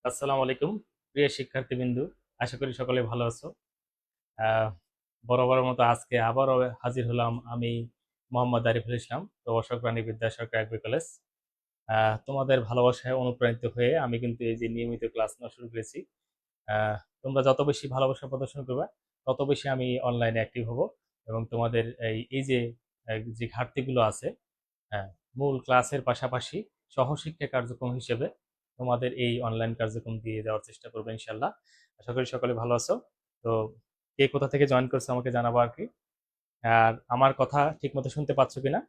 আসসালামু আলাইকুম প্রিয় শিক্ষার্থীবৃন্দু, আশা করি সকলে ভালো আছো। আহ, বরাবরের মতো আজকে আবারও হাজির হলাম আমি, মোহাম্মদ আরিফুল ইসলাম, প্রভাষক প্রাণী বিদ্যা সরকারি আগ্রী কলেজ। তোমাদের ভালোবাসায় অনুপ্রাণিত হয়ে আমি কিন্তু এই যে নিয়মিত ক্লাস নেওয়া শুরু করেছি। আহ, তোমরা যত বেশি ভালোবাসা প্রদর্শন করবে তত বেশি আমি অনলাইনে অ্যাক্টিভ হব এবং তোমাদের এই যে যে ঘাটতিগুলো আছে, হ্যাঁ, মূল ক্লাসের পাশাপাশি সহশিক্ষা কার্যক্রম হিসেবে তোমাদের এই অনলাইন কার্যক্রম দিয়ে দেওয়ার চেষ্টা করবো ইনশাল্লাহ। আশা করি সকলে ভালো আছো। তো কে কোথা থেকে জয়েন করছো আমাকে জানাবো আর কি। আর আমার কথা ঠিক মতো শুনতে পাচ্ছ কিনা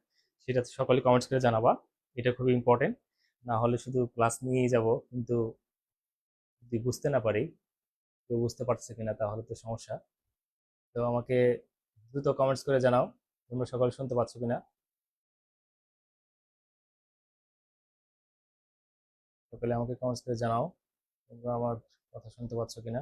সেটা তো সকলে কমেন্টস করে জানাবা, এটা খুবই ইম্পর্টেন্ট। না হলে শুধু ক্লাস নিয়েই যাব, কিন্তু যদি বুঝতে না পারি কেউ বুঝতে পারছে কিনা তাহলে তো সমস্যা। তো আমাকে দ্রুত কমেন্টস করে জানাও তোমরা সকলে শুনতে পাচ্ছ কিনা। সকলে আমাকে কমেন্টস করে জানাও তোমরা আমার কথা শুনতে পাচ্ছ কিনা।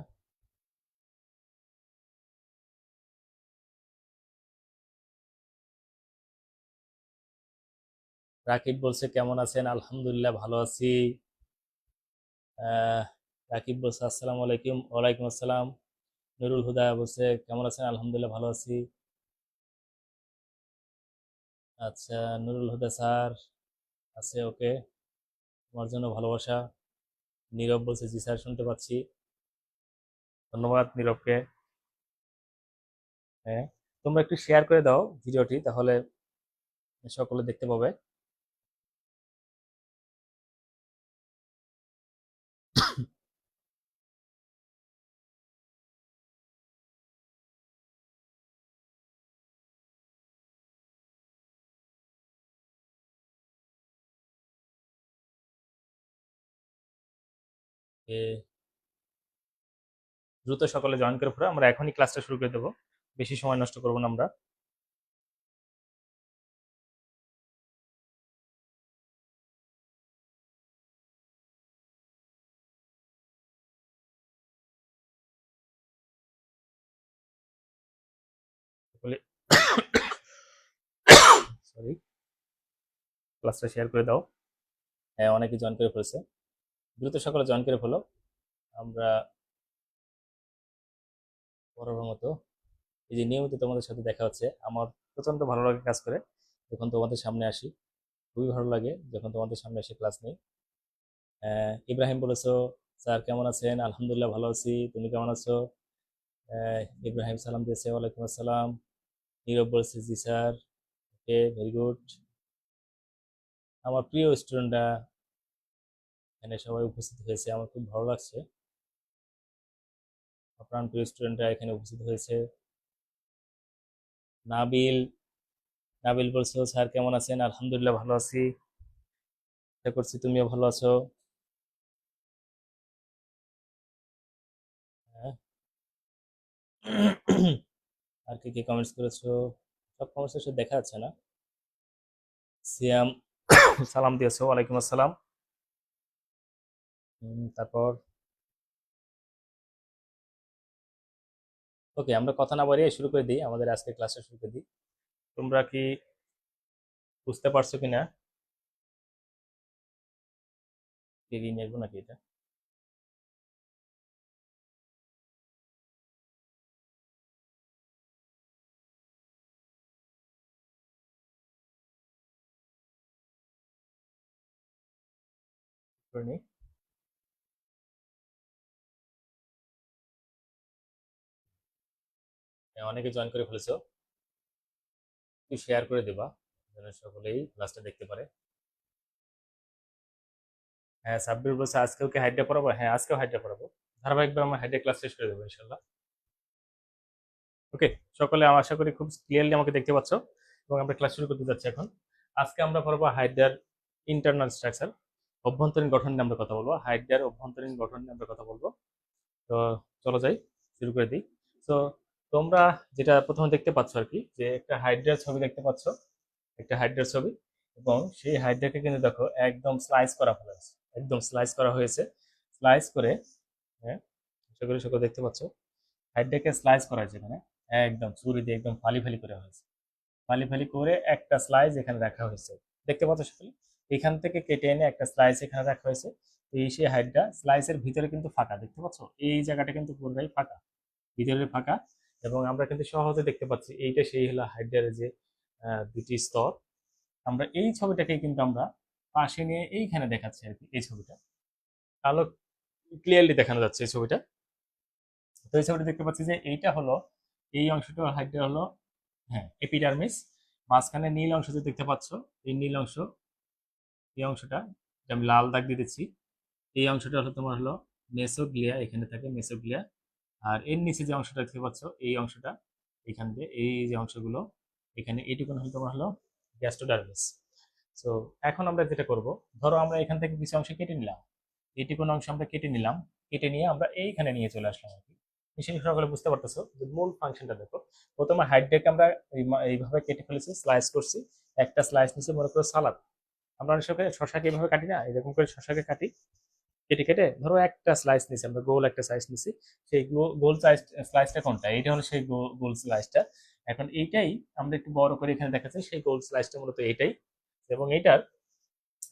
রাকিব বলছে কেমন আছেন, আলহামদুলিল্লাহ ভালো আছি। আহ, রাকিব বলছে আসসালামু আলাইকুম, ওয়ালাইকুম আসসালাম। নুরুল হুদা বলছে কেমন আছেন, আলহামদুলিল্লাহ ভালো আছি। আচ্ছা, নুরুল হুদা স্যার আছে, ওকে, তোমার জন্য ভালোবাসা। নীরব বলছে জি স্যার শুনতে পাচ্ছি, ধন্যবাদ নীরবকে। হ্যাঁ, তোমরা একটু শেয়ার করে দাও ভিডিওটি, তাহলে সকলে দেখতে পাবে। দ্রুত সকলে জয়েন করে পড়ো, আমরা এখনই ক্লাসটা শুরু করে দেবো, বেশি সময় নষ্ট করবো না আমরা। সকলে সরি, ক্লাসটা শেয়ার করে দাও। হ্যাঁ, অনেকে জয়েন করে ফেলছে, দ্রুত সকলে জয়েন করে ফেলো। আমরা বরাবর মতো এই যে নিয়মিত তোমাদের সাথে দেখা হচ্ছে, আমার প্রচন্ড ভালো লাগে কাজ করে যখন তোমাদের সামনে আসি। খুবই ভালো লাগে যখন তোমাদের সামনে এসে ক্লাস নেই। ইব্রাহিম বলেছো স্যার কেমন আছেন, আলহামদুলিল্লাহ ভালো আছি, তুমি কেমন আছো? আহ, ইব্রাহিম সালাম দিয়েছে, ওয়ালাইকুম আসসালাম। নীরব বলেছে জি স্যার, ওকে, ভেরি গুড। আমার প্রিয় স্টুডেন্টরা এখানে সবাই উপস্থিত হয়েছে, আমার খুব ভালো লাগছে। প্রাণ প্রিয় স্টুডেন্টরা এখানে উপস্থিত হয়েছে। নাবিল, নাবিল বলছো স্যার কেমন আছেন, আলহামদুলিল্লাহ ভালো আছি, আশা করছি তুমিও ভালো আছো। হ্যাঁ। আর কি কি কমেন্টস করেছো, সব কমেন্টস এসে দেখা যাচ্ছে না। সিয়াম সালাম দিয়েছো, ওয়ালাইকুম আসসালাম। তারপর ওকে, আমরা কথা না বাড়িয়ে শুরু করে দিই, আমাদের আজকে ক্লাসটা শুরু করে দিই। তোমরা কি বুঝতে পারছো কিনা? টিভি নেবো নাকি এটা? করে নিই। হ্যাঁ, অনেকে জয়েন করে ফেলেছো, একটু শেয়ার করে দিবা যেন সকলেই ক্লাসটা দেখতে পারে। হ্যাঁ, সাব্বির বলছে আজকেও কি হাইড্রা পড়াবো, হ্যাঁ আজকেও হাইড্রা পড়াবো, ধারাবাহিকভাবে আমার হাইড্রা ক্লাস শেষ করে দেবো ইনশাল্লাহ। ওকে, সকলে আমার আশা করি খুব ক্লিয়ারলি আমাকে দেখতে পাচ্ছ এবং আমরা ক্লাস শুরু করতে যাচ্ছি এখন। আজকে আমরা পড়বো হাইড্রার ইন্টারনাল স্ট্রাকচার, অভ্যন্তরীণ গঠন নিয়ে আমরা কথা বলবো, হাইড্রার অভ্যন্তরীণ গঠন নিয়ে আমরা কথা বলবো। তো চলো যাই, শুরু করে দিই। তো তোমরা যেটা প্রথমে দেখতে পাচ্ছ আর কি, যে একটা হাইড্রার ছবি দেখতে পাচ্ছ, একটা হাইড্রার ছবি, এবং সেই হাইড্রাকে কিন্তু দেখো একদম স্লাইস করা হয়েছে, একদম স্লাইস করা হয়েছে, স্লাইস করে। হ্যাঁ, আশা করি সকলে দেখতে পাচ্ছ, হাইড্রাকে স্লাইস করা হয়েছে এখানে, একদম ছুরি দিয়ে একদম ফালি ফালি করা হয়েছে, ফালি ফালি করে একটা স্লাইস এখানে রাখা হয়েছে, দেখতে পাচ্ছ সকলে। এখান থেকে কেটে এনে একটা স্লাইস এখানে রাখা হয়েছে। এই সেই হাইড্রা স্লাইসের ভিতরে কিন্তু ফাঁকা, দেখতে পাচ্ছ এই জায়গাটা কিন্তু পুরোটাই ফাঁকা, ভিতরে ফাঁকা। এবং আমরা কিন্তু সহজে দেখতে পাচ্ছি এইটা সেই হলো হাইড্রার যে দুটি স্তর। আমরা এই ছবিটাকে কিন্তু আমরা পাশে নিয়ে এইখানে দেখাচ্ছি আর কি। এই ছবিটা আলো ক্লিয়ারলি দেখানো যাচ্ছে এই ছবিটা। তো এই ছবিটা দেখতে পাচ্ছি যে এইটা হলো এই অংশটা হাইড্রা হলো, হ্যাঁ, এপিডার্মিস। মাঝখানে নীল অংশ যে দেখতে পাচ্ছ, এই নীল অংশ, এই অংশটা আমি লাল দাগ দিয়ে দিচ্ছি। এই অংশটা হলো তোমার হলো মেসোগ্লিয়া, এখানে থাকে মেসোগ্লিয়া। আর এর নিচে যে অংশটা দেখতে পাচ্ছ এই অংশটা, এখান দিয়ে এই যে অংশগুলো এখানে এইটুকু হলো তোমার হলো গ্যাস্ট্রোডার্মিস। সো এখন আমরা যেটা করব, ধরো আমরা এখান থেকে কিছু অংশ কেটে নিলাম, এইটুকু অংশ আমরা কেটে নিলাম, কেটে নিয়ে আমরা এইখানে নিয়ে চলে আসলাম আর কি। নিশ্চয়ই সকলে বুঝতে পারতেছো যে মূল ফাংশনটা দেখো। প্রথমে হাইড্রাকে আমরা এইভাবে কেটে ফেলেছি, স্লাইস করছি। একটা স্লাইস নিচে মনে করো সালাদ, আমরা অনেক সময় শশাকে এইভাবে কাটি না, এরকম করে শশাকে কাটি, কেটে কেটে ধরো একটা স্লাইস নিছি আমরা, গোল একটা স্লাইস নিছি। সেই গোল স্লাইসটা কোনটা, এইটা হলো সেই গোল স্লাইসটা। এখন এইটাই আমরা একটু বড় করে এখানে দেখাচ্ছি, সেই গোল স্লাইসটা মূলত এইটাই। এবং এইটার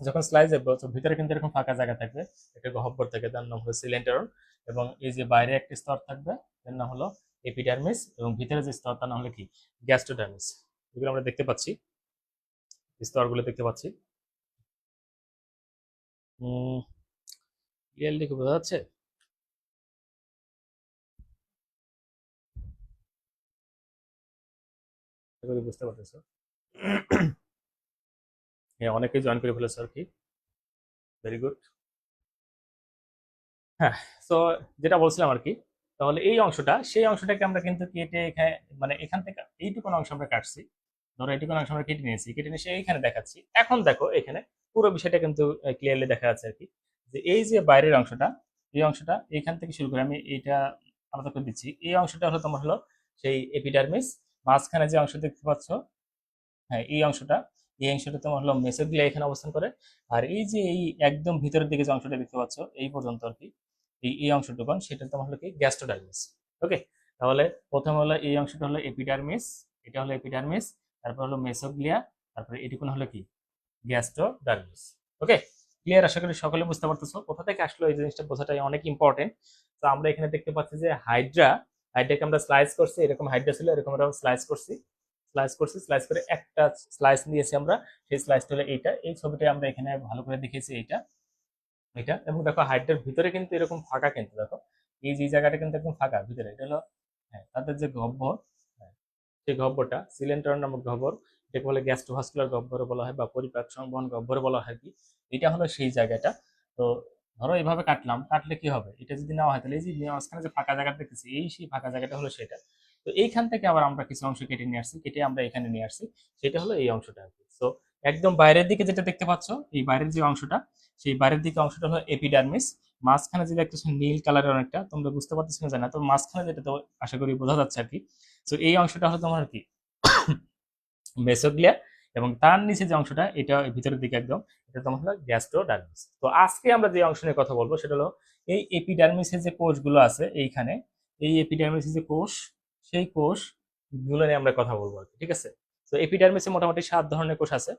যখন স্লাইস যাবে তো ভিতরে কিন্তু এরকম ফাঁকা জায়গা থাকবে, একটা গহ্বর থাকে, তার নাম হলো সিলেন্টারন। এবং এই যে বাইরে একটা স্তর থাকবে, এর নাম হলো এপিডার্মিস। এবং ভিতরে যে স্তর তার নাম হলো কি, গ্যাস্ট্রোডার্মিস। এগুলো আমরা দেখতে পাচ্ছি, স্তরগুলো দেখতে পাচ্ছি। ক্লিয়ারলি কি বোঝা যাচ্ছে? আশা করি বুঝতে পারতেছো। হ্যাঁ, অনেকেই জয়েন করে ফেলেছে আর কি, ভেরি গুড। হ্যাঁ, তো যেটা বলছিলাম আর কি, তাহলে এই অংশটা, সেই অংশটাকে আমরা কিন্তু কেটে এখানে, মানে এখান থেকে এইটুকু অংশ আমরা কাটছি, ধরো এইটুকু অংশ আমরা কেটে নিয়েছি, কেটে নিয়ে এইখানে দেখাচ্ছি। এখন দেখো এখানে পুরো বিষয়টা কিন্তু ক্লিয়ারলি দেখা যাচ্ছে আর কি, যে এই যে বাইরের অংশটা, এই অংশটা এইখান থেকে শুরু করে আমি এইটা আলাদা করে দিচ্ছি। এই অংশটা হলো তোমার হলো সেই এপিডার্মিস। মাঝখানে যে অংশ দেখতে পাচ্ছ, হ্যাঁ, এই অংশটা, এই অংশটা তোমার হলো মেসোগ্লিয়া, এখানে অবস্থান করে। আর এই যে এই একদম ভিতরের দিকে যে অংশটা দেখতে পাচ্ছ এই পর্যন্ত আর কি, এই অংশটুকু সেটা তোমার হলো কি গ্যাস্ট্রোডার্মিস। ওকে, তাহলে প্রথমে হলো এই অংশটা হলো এপিডার্মিস, এটা হলো এপিডার্মিস, তারপর হলো মেসোগ্লিয়া, তারপরে এটুকুন হলো কি গ্যাস্ট্রোডার্মিস। ওকে, ক্লিয়ার? আশা করি সকলে বুঝতে পারতেছো কোথা থেকে আসলো এই জিনিসটা, বোঝাটাই অনেক ইম্পর্টেন্ট। তো আমরা এখানে দেখতে পাচ্ছি যে হাইড্রাকে আমরা স্লাইস করছি, এরকম হাইড্রা ছিল, এরকম আমরা স্লাইস করছি, স্লাইস করে একটা স্লাইস নিয়েছি আমরা, সেই স্লাইসটা হলো এইটা। এই ছবিটা আমরা এখানে ভালো করে দেখিয়েছি, এইটা এটা। এবং দেখো হাইড্রার ভিতরে কিন্তু এরকম ফাঁকা, কিন্তু দেখো এই যে জায়গাটা কিন্তু একদম ফাঁকা ভিতরে, এটা হলো, হ্যাঁ, তাদের যে গহ্বর, হ্যাঁ, সেই গহ্বরটা সিলেন্টার নামক গহ্বর, এটাকে বলে গ্যাস্ট্রোভাস্কুলার গহ্বর বলা হয়, বা পরিপাক সংবহন গহ্বর বলা হয় কি। এটা হলো সেই জায়গাটা। তো ধরো এইভাবে কাটলাম, কাটলে কি হবে, এটা যদি নেওয়া হয় তাহলে এই যে মাঝখানে যে ফাঁকা জায়গাটা দেখতেছি, এই সেই ফাঁকা জায়গাটা হলো সেটা। তো এইখান থেকে আবার আমরা কিছু অংশ কেটে নিয়ে আসছি, কেটে আমরা এখানে নিয়ে আসছি, সেটা হলো এই অংশটা আর কি। তো একদম বাইরের দিকে যেটা দেখতে পাচ্ছ, এই বাইরের যে অংশটা, সেই বাইরের দিকে অংশটা হলো এপিডার্মিস। মাঝখানে যে দেখতেছো নীল কালারের অনেকটা, তোমরা বুঝতে পারতেছো না জানা, তো মাঝখানে যেটা তো আশা করি বোঝা যাচ্ছে আর কি। তো এই অংশটা হলো তোমার কি মেসোগ্লিয়া। এবং তার নিচে যে অংশটা, এটা ভিতরের দিকে একদম, এটা তোমার হলো গ্যাস্ট্রোডার্মিস। তো আজকে আমরা যে অংশ নিয়ে কথা বলবো সেটা হলো এই এপিডার্মিসের যে কোষগুলো আছে এইখানে, এই এপিডার্মিসের যে কোষ, সেই কোষ গুলো নিয়ে আমরা কথা বলবো আর কি, ঠিক আছে? তো এপিডার্মিসে মোটামুটি 7 ধরনের কোষ আছে,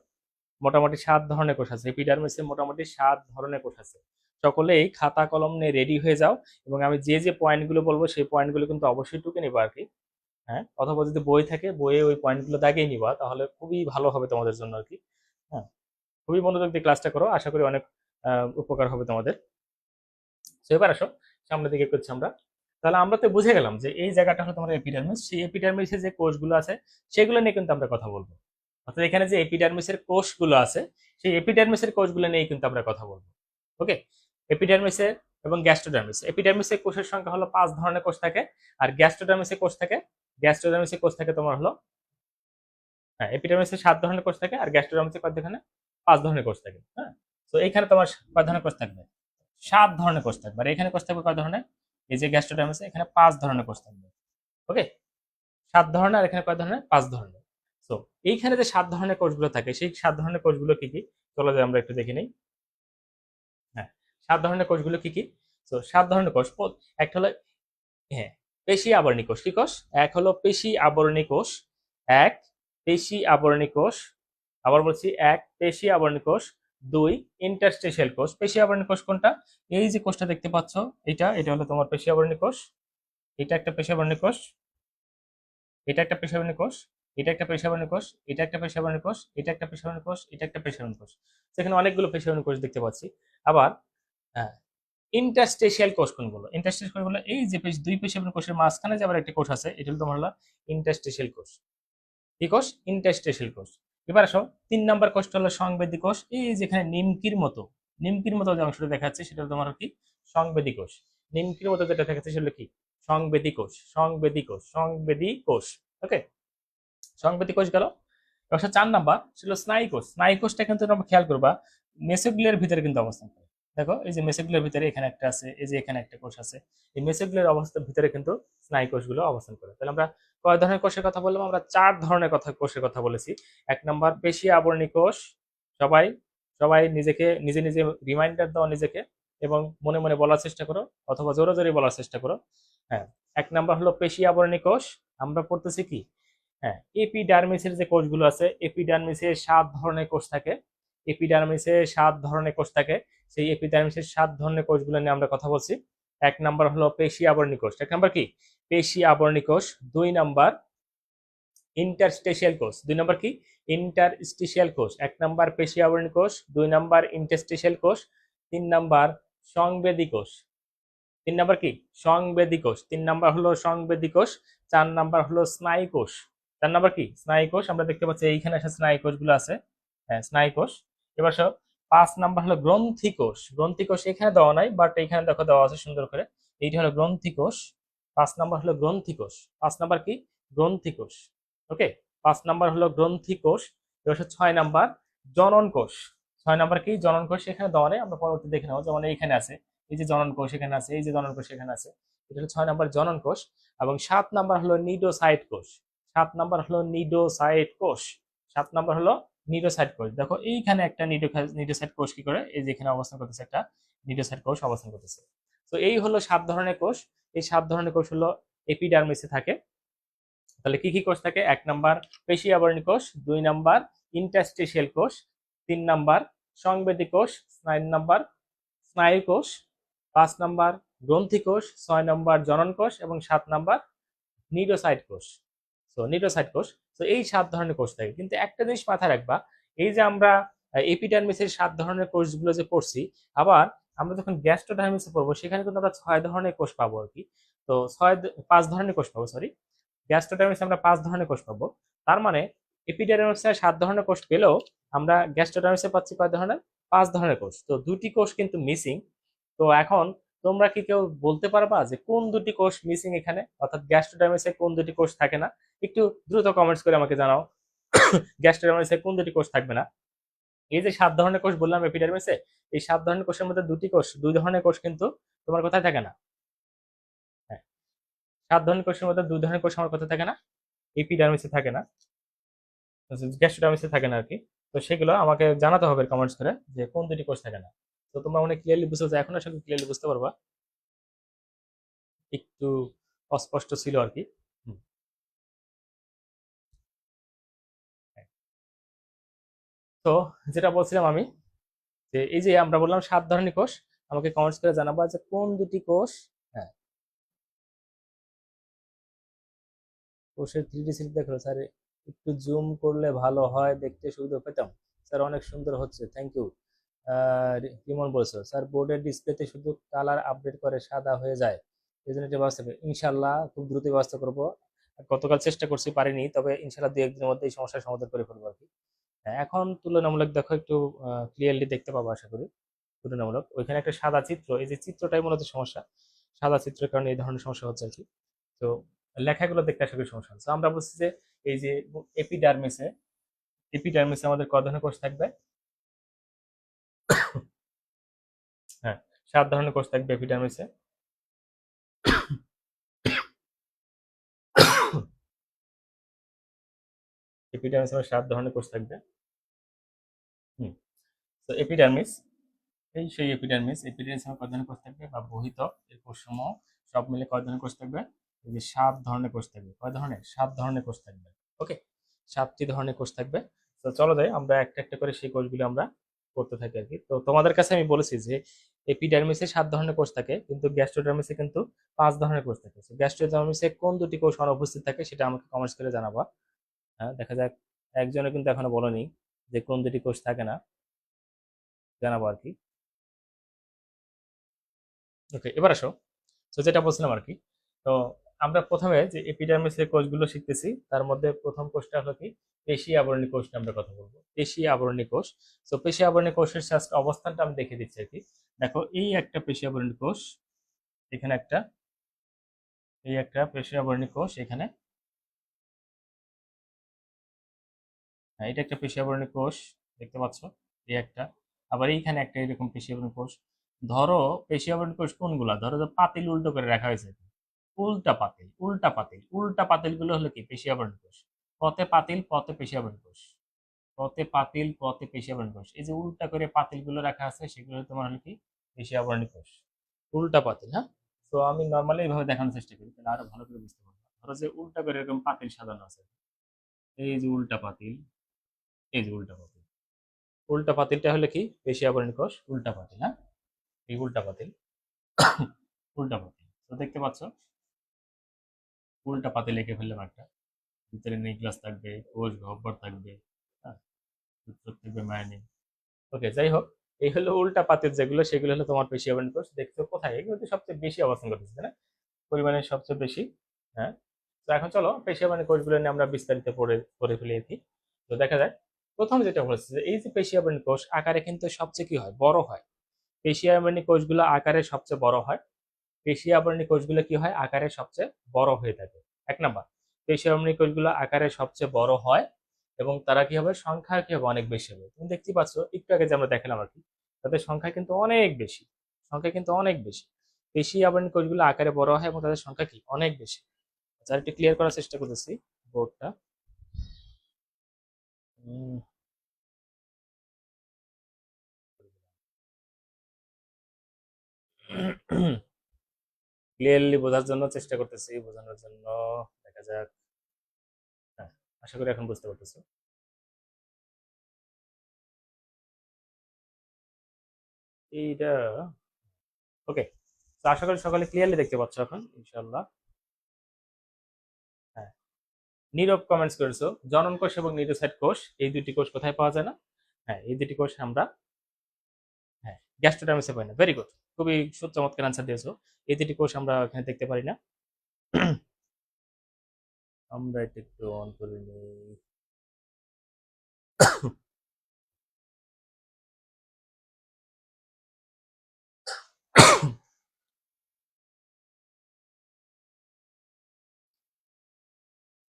মোটামুটি 7 ধরনের কোষ আছে এপিডার্মিসে, মোটামুটি 7 ধরনের কোষ আছে। সকলেই খাতা কলম নিয়ে রেডি হয়ে যাও, এবং আমি যে যে পয়েন্টগুলো বলবো সেই পয়েন্টগুলো কিন্তু অবশ্যই টুকে নেবো আর কি। হ্যাঁ, অথবা যদি বই থাকে বইয়ে ওই পয়েন্টগুলো দাগিয়ে নিবা, তাহলে খুবই ভালো হবে তোমাদের জন্য আর কি। হ্যাঁ, খুবই মনোযোগ দিয়ে ক্লাসটা করো, আশা করি অনেক উপকার হবে তোমাদের। তো এবার আসো সামনের দিকে করছি আমরা। তাহলে আমরা তো বুঝে গেলাম যে এই জায়গাটা হলো তোমার এপিডার্মিস, সেই এপিডার্মিসের যে কোষগুলো আছে সেগুলো নিয়ে কিন্তু আমরা কথা বলবো। অর্থাৎ এখানে যে এপিডার্মিসের কোষগুলো আছে, সেই এপিডার্মিসের কোষগুলো নিয়ে কিন্তু আমরা কথা বলবো। ওকে, এপিডার্মিসের এবং গ্যাস্ট্রোডার্মিস। এপিডার্মিসের কোষের সংখ্যা হলো 5 ধরনের কোষ থাকে, আর গ্যাস্ট্রোডার্মিসের কোষ থাকে, গ্যাস্ট্রোডার্মিসের কোষ থাকে তোমার হলো, হ্যাঁ, এপিডার্মিসে 7 ধরনের কোষ থাকে, আর গ্যাস্ট্রোডার্মিসে কয় ধরনের, 5 ধরনের কোষ থাকে। হ্যাঁ, তো এইখানে তোমার কয় ধরনের কোষ থাকবে, 7 ধরনের কোষ থাকবে। আর এখানে কোষ থাকবে কয় ধরনের, এই যে গ্যাস্ট্রোডার্মিসে এখানে 5 ধরনের কোষ থাকবে। ওকে, 7 ধরনের, আর এখানে কয় ধরনের, 5 ধরনের। তো এইখানে যে 7 ধরনের কোষগুলো থাকে, সেই 7 ধরনের কোষগুলো কি কি, চলো যে আমরা একটু দেখে নিই। হ্যাঁ, 7 ধরনের কোষগুলো কি কি? তো 7 ধরনের কোষ, একটা হলো, হ্যাঁ, পেশি আবরণী কোষ। কি কোষ? এক হলো পেশি আবরণী কোষ, এক পেশি আবরণী কোষ, আবার বলছি এক পেশি আবরণী কোষ। দুই ইন্টারস্টেশিয়াল কোষ। পেশি আবরণী কোষ কোনটা? এই যে কোষটা দেখতে পাচ্ছ, এটা হলো তোমার পেশি আবরণী কোষ। এটা একটা পেশি আবরণী কোষ, এটা একটা পেশি আবরণী কোষ, এটা একটা পেশি আবরণী কোষ, এটা একটা পেশি আবরণী কোষ, এটা একটা পেশি আবরণী কোষ, এটা একটা পেশি আবরণী কোষ। সেখানে অনেকগুলো পেশি আবরণী কোষ দেখতে পাচ্ছি। আবার হ্যাঁ, ইন্টারস্টেশিয়াল কোষ কোনগুলো? ইন্টারস্টেশিয়াল কোষগুলো এই যে দুই পেশি আবরণী কোষের মাঝখানে যে আবার একটা কোষ আছে, এটা হলো তোমার হলো ইন্টারস্টেশিয়াল কোষ। কি কোষ? ইন্টারস্টেশিয়াল কোষ। এবার আসো 3 নাম্বার কোষটা হলো সংবেদী কোষ। এই যেখানে নিমকির মতো যে অংশটা দেখা যাচ্ছে সেটা হলো তোমার কি? সংবেদী কোষ। নিমকির মতো যেটা দেখাচ্ছে সেটা হলো কি? সংবেদী কোষ। সংবেদী কোষ, সংবেদী কোষ। ওকে, সংবেদী কোষ গেল। এবার 4 নাম্বার ছিল স্নায়ু কোষ। স্নায়ু কোষটা কিন্তু তোমরা খেয়াল করবা মেসোগ্লিয়ার ভিতরে কিন্তু অবস্থান করে। দেখো এই যে মেসোগ্লিয়ার ভিতরে এখানে একটা আছে, এই যে এখানে একটা কোষ আছে। এই মেসোগ্লিয়ার অবস্থার ভিতরে কিন্তু স্নায়ু কোষগুলো অবস্থান করে। তাহলে আমরা কয় ধরনের কোষের কথা বললাম? আমরা 4 ধরনের কোষের কথা বলেছি। 1 নাম্বার পেশি আবরণী কোষ। সবাই সবাই নিজে নিজে রিমাইন্ডার দাও নিজেকে এবং মনে মনে বলার চেষ্টা করো অথবা জোরে জোরে বলার চেষ্টা করো। হ্যাঁ, 1 নাম্বার হলো পেশি আবরণী কোষ। আমরা পড়তেছি কি? হ্যাঁ, এপিডার্মিসের যে কোষগুলো আছে, এপিডার্মিসে 7 ধরনের কোষ থাকে। এপিডার্মিসে 7 ধরনের কোষ থাকে। সেই এপিডার্মিসের 7 ধরনের কোষগুলো নিয়ে আমরা কথা বলছি। 1 নাম্বার হলো পেশি আবরণী কোষ। 1 নাম্বার কি? পেশি আবরণী কোষ। 2 নাম্বার ইন্টারস্টেশিয়াল কোষ। 2 নাম্বার কি? ইন্টারস্টিশিয়াল কোষ। 1 নাম্বার পেশি আবরণী কোষ, 2 নাম্বার ইন্টারস্টিশিয়াল কোষ, 3 নাম্বার সংবেদী কোষ। 3 নাম্বার কি? সংবেদী কোষ। 3 নাম্বার হলো সংবেদী কোষ। 4 নাম্বার হলো স্নায়ু কোষ। 4 নাম্বার কি? স্নায়ু কোষ। আমরা দেখতে পাচ্ছি এইখানে আছে স্নায়ু কোষগুলো আছে। হ্যাঁ, স্নায়ু কোষ। এবার 5 নাম্বার হলো গ্রন্থি কোষ। গ্রন্থি কোষ এখানে দেওয়া নাই, বাট এখানে দেখো দেওয়া আছে সুন্দর করে। এইটা হলো গ্রন্থি কোষ। 5 নাম্বার হলো গ্রন্থি কোষ। 5 নাম্বার কি? গ্রন্থি কোষ। ওকে, 5 নাম্বার হলো গ্রন্থি কোষ। এবার 6 নাম্বার জনন কোষ। 6 নাম্বার কি? জনন কোষ। এখানে দেওয়া নেই, আমরা পরবর্তী দেখে নেবো। যেমন এইখানে আছে, এই যে জনন কোষ এখানে আছে, এই যে জনন কোষ এখানে আছে। এটা হলো 6 নাম্বার জনন কোষ। এবং 7 নাম্বার হলো নিডোসাইট কোষ। 7 নাম্বার হলো নিডোসাইট কোষ। 7 নাম্বার হলো নিডোসাইট কোষ। দেখো এইখানে একটা নিডোসাইট কোষ কি করে এই যে এখানে অবস্থান করতেছে, একটা নিডোসাইট কোষ অবস্থান করতেছে। তো এই হলো 7 ধরনের কোষ। এই 7 ধরনের কোষ হলো এপিডার্মিসে থাকে। তাহলে কি কি কোষ থাকে? 1 নাম্বার পেশি আবরণী কোষ, 2 নাম্বার ইন্টারস্টিশিয়াল কোষ, 3 নাম্বার সংবেদী কোষ, 4 নাম্বার স্নায়ু কোষ, 5 নাম্বার গ্রন্থি কোষ, 6 নাম্বার জনন কোষ এবং 7 নাম্বার নিডোসাইট কোষ। তো নিডোসাইট কোষ। তো এই 7 ধরনের কোষ থাকে, কিন্তু একটা জিনিস মাথায় রাখবা, এই যে আমরা এপিডার্মিসের 7 ধরনের কোষগুলো যে পড়ছি, আবার আমরা যখন গ্যাস্ট্রোডার্মিসে পড়বো সেখানে কিন্তু আমরা 6 ধরনের কোষ পাবো আর কি। তো 5 ধরনের কোষ পাবো, সরি। গ্যাস্ট্রোডার্মিসে আমরা 5 ধরনের কোষ পাবো। তার মানে এপিডার্মিসে 7 ধরনের কোষ পেলেও আমরা গ্যাস্ট্রোডার্মিসে পাচ্ছি কয় ধরনের? 5 ধরনের কোষ। তো দুটি কোষ কিন্তু মিসিং। তো এখন তোমরা কি কেউ বলতে পারবা যে কোন দুটি কোষ মিসিং এখানে, অর্থাৎ গ্যাস্ট্রোডার্মিসে কোন দুটি কোষ থাকে না? একটু দ্রুত কমেন্টস করে আমাকে জানাও। গ্যাস্ট্রোডার্মিসে কোন দুটি কোষ থাকবে না? এই যে 7 ধরনের কোষ বললাম এপিডার্মিসে, এই 7 ধরনের কোষের মধ্যে 2 ধরনের কোষ কিন্তু তোমার কোথায় থাকে না? হ্যাঁ, 7 ধরনের কোষের মধ্যে 2 ধরনের কোষ আমার কোথায় থাকে না? এপিডার্মিসে থাকে না, গ্যাস্ট্রোডার্মিসে থাকে না আর কি। তো সেগুলো আমাকে জানাতে হবে কমেন্টস করে যে কোন দুটি কোষ থাকে না। তো তোমরা অনেক ক্লিয়ারলি বুঝতে পারছো, এখন আসলে ক্লিয়ারলি বুঝতে পারবা। একটু অস্পষ্ট ছিল আর কি। হুম, হ্যাঁ। তো যেটা বলছিলাম আমি, যে এই যে আমরা বললাম 7 ধরনের কোষ, আমাকে কমেন্টস করে জানাবা যে কোন দুটি কোষ। হ্যাঁ, কোষের 3D সিট দেখো স্যার, একটু জুম করলে ভালো হয়, দেখতে সুবিধা পেতাম। স্যার অনেক সুন্দর হচ্ছে, থ্যাংক ইউ। কেমন বলছো স্যার? বোর্ডের ডিসপ্লেতে শুধু কালার আপডেট করে সাদা হয়ে যায়, এই জন্য এটা ব্যবস্থা করবে ইনশাল্লাহ, খুব দ্রুত ব্যবস্থা করবো। গতকাল চেষ্টা করছি, পারিনি, তবে ইনশাল্লাহ 2-1 দিনের মধ্যে এই সমস্যার সমাধান করে ফেলবো আর কি। হ্যাঁ, এখন তুলনামূলক দেখো একটু ক্লিয়ারলি দেখতে পাবো আশা করি। তুলনামূলক ওইখানে একটা সাদা চিত্র, এই যে চিত্রটাই মূলত সমস্যা। সাদা চিত্রের কারণে এই ধরনের সমস্যা হচ্ছে আর কি। তো লেখাগুলো দেখতে আশা করি সমস্যা হচ্ছে। আমরা বলছি যে এই যে এপিডার্মিসে এপিডার্মিসে আমাদের কয় ধরনের কোষ থাকবে? হ্যাঁ, 7 ধরনের কোষ থাকবে এপিডার্মিসে। এপিডার্মিসে আমার 7 ধরনের কোষ থাকবে। হুম, তো এপিডার্মিস, এই সেই এপিডার্মিস। এপিডার্মিস আমার কয় ধরনের কোষ থাকবে বা বহিত এর কোষসমূহ সব মিলে কয় ধরনের কোষ থাকবে? এই যে 7 ধরনের কোষ থাকবে। কয় ধরনের? 7 ধরনের কোষ থাকবে। ওকে, 7টি ধরনের কোষ থাকবে। তো চলো যাই আমরা একটা একটা করে সেই কোষগুলো আমরা করতে থাকে আর কি। তো তোমাদের কাছে আমি বলেছি যে এপিডার্মিসে 7 ধরনের কোষ থাকে, কিন্তু গ্যাস্ট্রোডার্মিসে কিন্তু 5 ধরনের কোষ থাকে। গ্যাস্ট্রোডার্মিসে কোন দুটি কোষ অনুপস্থিত থাকে সেটা আমাকে কমেন্টস করে জানাবা। হ্যাঁ, দেখা যাক, একজনে কিন্তু এখনো বলেনি যে কোন দুটি কোষ থাকে না, জানাবো আর কি। ওকে, এবার আসো। তো যেটা বলছিলাম আর কি, তো আমরা প্রথমে যে এপিডার্মিসের কোষগুলো শিখতেছি, তার মধ্যে প্রথম কোষটা হলো কি, পেশি আবরণী কোষ নিয়ে আমরা কথা বলবো। পেশি আবরণী কোষ। তো পেশি আবরণী কোষের জাস্ট অবস্থানটা আমি দেখিয়ে দিচ্ছি আর কি। দেখো, এই একটা পেশি আবরণী কোষ, এখানে একটা, এই একটা পেশি আবরণী কোষ এখানে। হ্যাঁ, এটা একটা পেশি আবরণী কোষ, দেখতে পাচ্ছ, এই একটা। আবার এইখানে একটা এরকম পেশি আবরণী কোষ। ধরো পেশি আবরণী কোষ কোনগুলা, ধরো যে পাতিল উল্টো করে রাখা হয়েছে, উল্টা পাতিল, উল্টা পাতিল, উল্টা পাতিল গুলো হলো কি, পেশি আবরণী কোষ। পথে পাতিল, পথে পেশি আবরণী কোষ। পথে পাতিল, পথে পেশি আবরণী কোষ। এই যে উল্টা করে পাতিল গুলো রাখা আছে, সেগুলো তোমার হলো কি, পেশি আবরণী কোষ। উল্টা পাতিল, হ্যাঁ। তো আমি নর্মালি এইভাবে দেখানোর চেষ্টা করি, তাহলে আরো ভালো করে বুঝতে পারবো। ধরো যে উল্টা করে এরকম পাতিল সাজানো আছে, এই যে উল্টা পাতিল, এই যে উল্টা পাতিল। উল্টা পাতিলটা হলো কি, পেশি আবরণী কোষ, উল্টা পাতিল, হ্যাঁ। এই উল্টা পাতিল, উল্টা পাতিল। তো দেখতে পাচ্ছ, উল্টা পাতিল এঁকে ফেললাম একটা। ভিতরে নিউক্লিয়াস থাকবে, কোষ গহ্বর থাকবে, হ্যাঁ, সূত্র থাকবে, মায়োনিন। ওকে, যাই হোক, এই হলো উল্টা পাতের যেগুলো, সেগুলো হলো তোমার পেশি আবরণী কোষ। দেখছো কোথায়, এগুলো তো সবচেয়ে বেশি অবস্থান করতেছে, তাই না, পরিমাণে সবচেয়ে বেশি। হ্যাঁ। তো এখন চলো পেশি আবরণী কোষগুলো নিয়ে আমরা বিস্তারিত পড়ে পড়ে ফেলি আর কি। তো দেখা যায়, প্রথম যেটা বলছে যে এই যে পেশি আবরণী কোষ আকারে কিন্তু সবচেয়ে কি হয়, বড় হয়। পেশি আবরণী কোষগুলো আকারে সবচেয়ে বড় হয়। পেশি আবরণী কোষগুলো কি হয়, আকারে সবচেয়ে বড় হয়ে থাকে। এক নাম্বার, পেশি আবরণী কোষগুলো আকারে সবচেয়ে বড় হয় এবং তারা কি হবে, সংখ্যা কি হবে, অনেক বেশি হবে। তুমি দেখতে পাচ্ছ একটু আগে যে আমরা দেখালাম আর কি, তাদের সংখ্যা কিন্তু অনেক বেশি। সংখ্যা কিন্তু অনেক বেশি। পেশি আবরণী কোষগুলো আকারে বড় হয় এবং তাদের সংখ্যা কি, অনেক বেশি। আচ্ছা, একটু ক্লিয়ার করার চেষ্টা করতেছি বোর্ডটা। ক্লিয়ারলি বোঝার জন্য চেষ্টা করতেছি, বোঝানোর জন্য। দেখা যাক। হ্যাঁ, আশা করি এখন বুঝতে পারতেছো। এইটা, ওকে। তো আশা করি সকালে ক্লিয়ারলি দেখতে পাচ্ছ এখন, ইনশাল্লাহ। হ্যাঁ, নীরব কমেন্টস করেছো, জনন কোষ এবং নিউরোসাইট কোষ, এই দুটি কোষ কোথায় পাওয়া যায় না? হ্যাঁ, এই দুটি কোষ আমরা, হ্যাঁ, গ্যাস্ট্রোডার্মিসে পাই না। ভেরি গুড, খুবই চমৎকার আনসার দিয়েছো। এই দুটি কোষ আমরা এখানে দেখতে পারি না। আমরা এটা একটু অন করে নিই।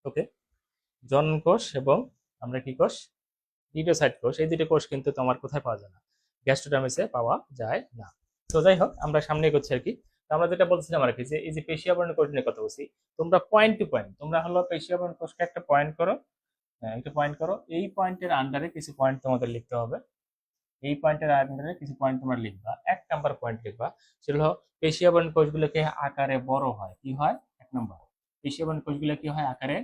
ওকে, জনন কোষ এবং আমরা কি কোষ, নিউরোসাইট কোষ, এই দুটি কোষ কিন্তু তোমার কোথায় পাওয়া যায় না, গ্যাস্ট্রোডার্মিসে পাওয়া যায় না। তো যাই হোক, আমরা সামনে এগোচ্ছি আর কি। তো আমরা যেটা বলছিলাম আর কি, যে এই যে পেশি আবরণী কোষ নিয়ে কথা বলছি, তোমরা পয়েন্ট টু পয়েন্ট, তোমরা হলো পেশি আবরণী কোষকে একটা পয়েন্ট করো। হ্যাঁ, একটা পয়েন্ট করো, এই পয়েন্টের আন্ডারে কিছু পয়েন্ট তোমাদের লিখতে হবে। এই পয়েন্টের আন্ডারে কিছু পয়েন্ট তোমরা লিখবা। 1 নাম্বার পয়েন্ট লিখবা, সেটা হলো পেশি আবরণী কোষগুলোকে আকারে বড় হয়, কি হয়, 1 নাম্বার, পেশি আবরণী কোষগুলো কি হয়, আকারে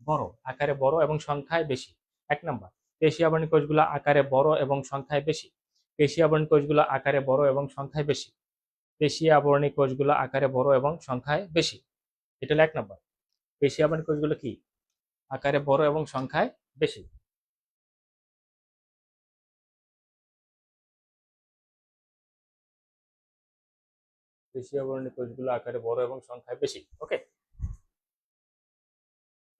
বড়, আকারে বড় এবং সংখ্যায় বেশি। 1 নাম্বার, পেশি আবরণী কোষগুলো আকারে বড় এবং সংখ্যায় বেশি। পেশি আবরণী কোষগুলো আকারে বড় এবং সংখ্যায় বেশি। পেশি আবরণী কোষগুলো আকারে বড় এবং সংখ্যায় বেশি। এটা হলো 1 নাম্বার। পেশি আবরণী কোষগুলো কি, আকারে বড় এবং সংখ্যায় বেশি। পেশি আবরণী কোষগুলো আকারে বড় এবং সংখ্যায় বেশি। ওকে,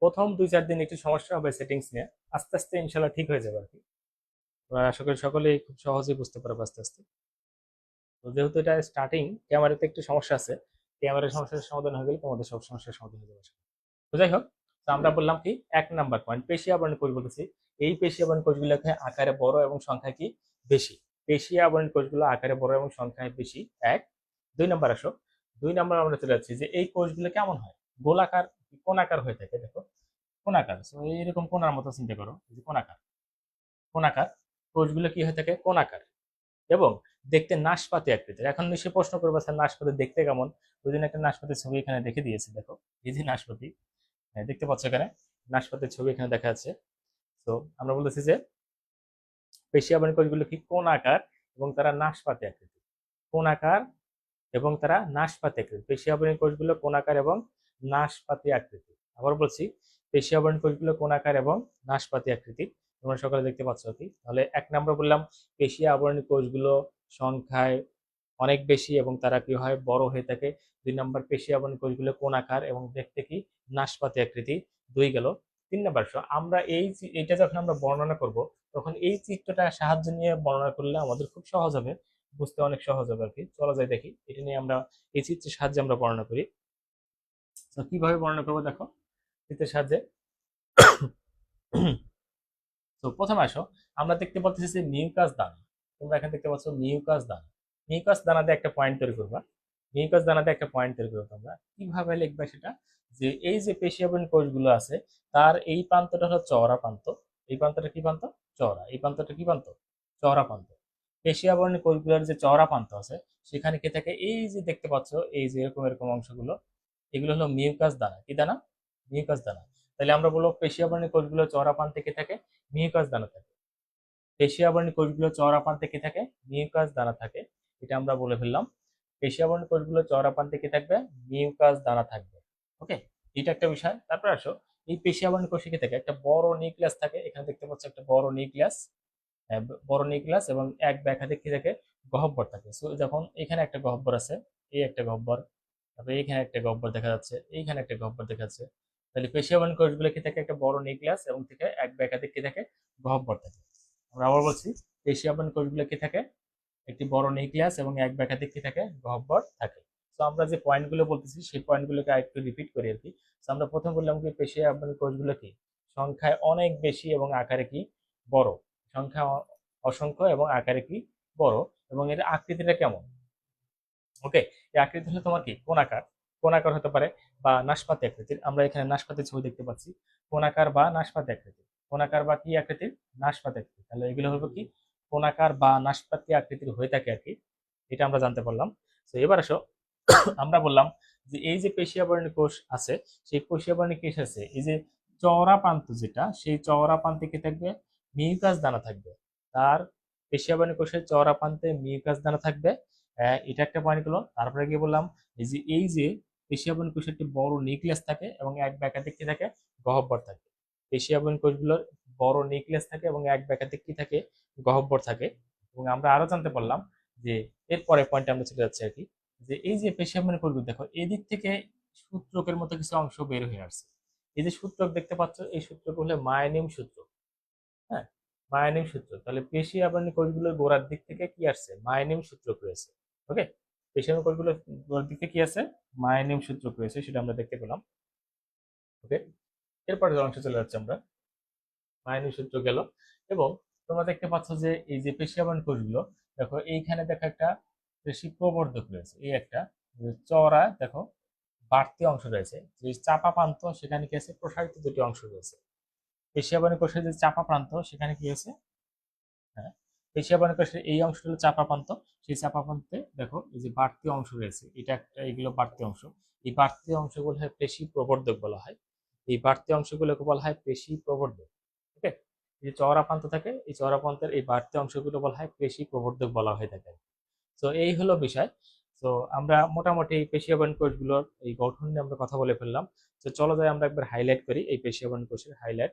প্রথম 2-4 দিন একটু সমস্যা হবে সেটিংস নিয়ে, আস্তে আস্তে ইনশাল্লাহ ঠিক হয়ে যাবে আর কি। আশা করি সকলেই খুব সহজেই বুঝতে পারবে আস্তে আস্তে। তো যেহেতু এটা স্টার্টিং, ক্যামেরাতে একটু সমস্যা আছে, ক্যামেরার সমস্যার সমাধান হয়ে গেলে তোমাদের সব সমস্যার সমাধান হয়ে যাবে। তো যাই হোক, তো আমরা বললাম কি, 1 নাম্বার পয়েন্ট, পেশি আবরণী কোষ বলতেছি। এই পেশি আবরণী কোষগুলোকে আকারে বড় এবং সংখ্যা কি, বেশি। পেশি আবরণী কোষগুলো আকারে বড় এবং সংখ্যায় বেশি, এক। 2 নাম্বার আসো। 2 নাম্বার আমরা চলে যাচ্ছি যে এই কোষগুলো কেমন হয়, গোলাকার, কোণাকার হয়ে থাকে। দেখো, কোণাকার, তো এইরকম কোণার মতো চিন্তা করো, এই যে কোণাকার, কোণাকার কোষগুলো কি হয়ে থাকে, কোণাকার এবং দেখতে নাশপাতি আকৃতির। এখন নিশ্চয়ই প্রশ্ন করবো, স্যার নাশপাতি দেখতে কেমন? ওই জন্য একটা নাশপাতির ছবি এখানে দেখে দিয়েছি, দেখো, এই যে নাশপাতি, হ্যাঁ, দেখতে পাচ্ছ এখানে নাশপাতির ছবি এখানে দেখা যাচ্ছে। তো আমরা বলতেছি যে পেশিয়াবরণী কোষগুলো কি কোন আকার এবং তারা নাশপাতি আকৃতি। কোন আকার এবং তারা নাশপাতি আকৃতি। পেশিয়াবরণী কোষগুলো কোন আকার এবং নাশপাতি আকৃতি। আবার বলছি, পেশিয়াবরণী কোষগুলো কোন আকার এবং নাশপাতি আকৃতি। তোমরা সকালে দেখতে পাচ্ছ কি? তাহলে 1 নম্বর বললাম পেশি আবরণী কোষগুলো সংখ্যায় অনেক বেশি এবং তারা কি হয় বড় হয়ে থাকে। 2 নম্বর পেশি আবরণী কোষগুলো কোন আকার এবং দেখতে কি নাশপাতি আকৃতি। 2 গেল। 3 নম্বর আমরা এইটা যখন আমরা বর্ণনা করব তখন এই চিত্রটা সাহায্য নিয়ে বর্ণনা করলে আমাদের খুব সহজ হবে, বুঝতে অনেক সহজ হবে আর কি। চলো যাই দেখি এটা নিয়ে আমরা এই চিত্রের সাহায্যে আমরা বর্ণনা করি। তো কিভাবে বর্ণনা করবো দেখো চিত্রের সাহায্যে। তো প্রথমে আসো, আমরা দেখতে পাচ্ছি যে মিউকাস দানা। তোমরা এখানে দেখতে পাচ্ছ মিউকাস দানা। মিউকাস দানা দিয়ে একটা পয়েন্ট তৈরি করবা। মিউকাস দানা দিয়ে একটা পয়েন্ট তৈরি করবো। তোমরা কিভাবে লিখবা সেটা, যে এই যে পেশিয়াবরণী কোষগুলো আছে তার এই প্রান্তটা হলো চওড়া প্রান্ত। এই প্রান্তটা কি প্রান্ত? চওড়া। এই প্রান্তটা কি প্রান্ত? চওড়া প্রান্ত। পেশিয়াবরণী কোষগুলোর যে চওড়া প্রান্ত আছে সেখানে কি থাকে, এই যে দেখতে পাচ্ছ এই যে এরকম এরকম অংশগুলো, এগুলো হলো মিউকাস দানা। কি দানা? মিউকাস দানা। তাহলে আমরা বলবো পেশিয়াবরণী কোষগুলো চওড়া প্রান্তে কি থাকে? মিউকাস দানা থাকে। পেশি আবরণী কোষগুলো চওড়া প্রান্তে কি থাকে? মিউকাস দানা থাকে। এটা আমরা বলে ফেললাম। পেশি আবরণী কোষগুলো চওড়া প্রান্তে কি থাকবে? মিউকাস দানা থাকবে। ওকে, এটা একটা বিষয়। তারপর আসো, এই পেশি আবরণী কোষে কি থাকে? একটা বড় নিউক্লিয়াস থাকে। এখানে দেখতে পাচ্ছ একটা বড় নিউক্লিয়াস। বড় নিউক্লিয়াস এবং এক বা একাধিক কি থাকে? গহ্বর থাকে। সো যখন এখানে একটা গহ্বর আছে, এই একটা গহ্বর, তারপরে এইখানে একটা গহ্বর দেখা যাচ্ছে, এইখানে একটা গহ্বর দেখা যাচ্ছে। তাহলে পেশি আবরণী কোষগুলো কি থাকে? একটা বড় নিউক্লিয়াস এবং থেকে এক বা একাধিক কি থাকে? গহ্বর থাকে। আমরা আবার বলছি, পেশি আবরণী কোষগুলো কি থাকে? একটি বড় নিউক্লিয়াস এবং এক বা একাধিক কি থাকে? গহ্বর থাকে। তো আমরা যে পয়েন্টগুলো বলতেছি সেই পয়েন্টগুলোকে আরেকটু রিপিট করি আর কি। তো আমরা প্রথম বললাম কি পেশি আবরণী কোষগুলো কি সংখ্যায় অনেক বেশি এবং আকারে কি বড়। সংখ্যা অসংখ্য এবং আকারে কি বড়, এবং এর আকৃতিটা কেমন? ওকে, এই আকৃতি হলো তোমার কি কোণাকার। কোণাকার হতে পারে বা নাশপাতি আকৃতির। আমরা এখানে নাশপাতির ছবি দেখতে পাচ্ছি। কোণাকার বা নাশপাতি আকৃতির। কোণাকার বা কি আকৃতির? নাশপাতি আকৃতির। তাহলে এগুলো হলো কি কোণাকার বা নাশপাতি আকৃতির হয়ে থাকে আর কি। এটা আমরা জানতে পারলাম। তো এবার আসো, আমরা বললাম যে এই যে পেশি আবরণী কোষ আছে, সেই পেশি আবরণী কোষ আছে এই যে চওড়া প্রান্ত যেটা, সেই চওড়া প্রান্তে কি থাকবে? মিউকাস দানা থাকবে। তার পেশি আবরণী কোষের চওড়া প্রান্তে মিউকাস দানা থাকবে। এটা একটা পয়েন্ট হলো। তারপরে কি বললাম, এই যে পেশি আবরণী কোষের একটি বড় নিউক্লিয়াস থাকে এবং এক বা একাধিক কি থাকে? গহ্বর থাকে। পেশি আবরণী কোষগুলোর বড় নিউক্লিয়াস থাকে এবং এক বা একাধিক কি থাকে? গহ্বর থাকে। এবং আমরা আরো জানতে পারলাম যে এরপরে পয়েন্টে আমরা চলে যাচ্ছি আর কি, যে এই যে পেশিয়াবরণী কোষগুলো দেখো এদিক থেকে সূত্রকের মতো কিছু অংশ বের হয়ে আসছে। এই যে সূত্রক দেখতে পাচ্ছ, এই সূত্রক হলো মায়োনিম সূত্র। হ্যাঁ, মায়োনিম সূত্র। তাহলে পেশি আবরণী কোষগুলোর গোড়ার দিক থেকে কি আসছে? মায়োনিম সূত্রক রয়েছে। ওকে, পেশি আবরণী কোষগুলোর গোড়ার দিক থেকে কি আছে? মায়োনিম সূত্রক রয়েছে, সেটা আমরা দেখতে পেলাম। ওকে, এরপরে যে অংশে চলে যাচ্ছে আমরা, মায়োনিম সূত্র গেল। এবং তোমরা দেখতে পাচ্ছ যে এই যে পেশি আবরণী কোষগুলো দেখো, এইখানে দেখো একটা পেশি প্রবর্ধক রয়েছে। এই একটা চওড়া দেখো বাড়তি অংশ রয়েছে। যে চাপা প্রান্ত সেখানে কি আছে? প্রসারিত দুটি অংশ রয়েছে। পেশিয়াবরণী কোষের যে চাপা প্রান্ত সেখানে কি আছে? হ্যাঁ, পেশিয়াবরণী কোষের এই অংশটা হলো চাপা প্রান্ত। সেই চাপা প্রান্তে দেখো এই যে বাড়তি অংশ রয়েছে, এটা একটা, এগুলো বাড়তি অংশ। এই বাড়তি অংশগুলো হয় পেশি প্রবর্ধক বলা হয়। এই বাড়তি অংশগুলোকে বলা হয় পেশি প্রবর্ধক। ওকে, এই যে চওড়া প্রান্ত থাকে, এই চওড়া প্রান্তের এই বাড়তি অংশগুলো বলা হয় পেশি প্রবর্ধক বলা হয়ে থাকে। তো এই হলো বিষয়। তো আমরা মোটামুটি পেশি আবরণী কোষগুলোর এই গঠন নিয়ে আমরা কথা বলে ফেললাম। তো চলো যাই আমরা একবার হাইলাইট করি এই পেশি আবরণী কোষের হাইলাইট।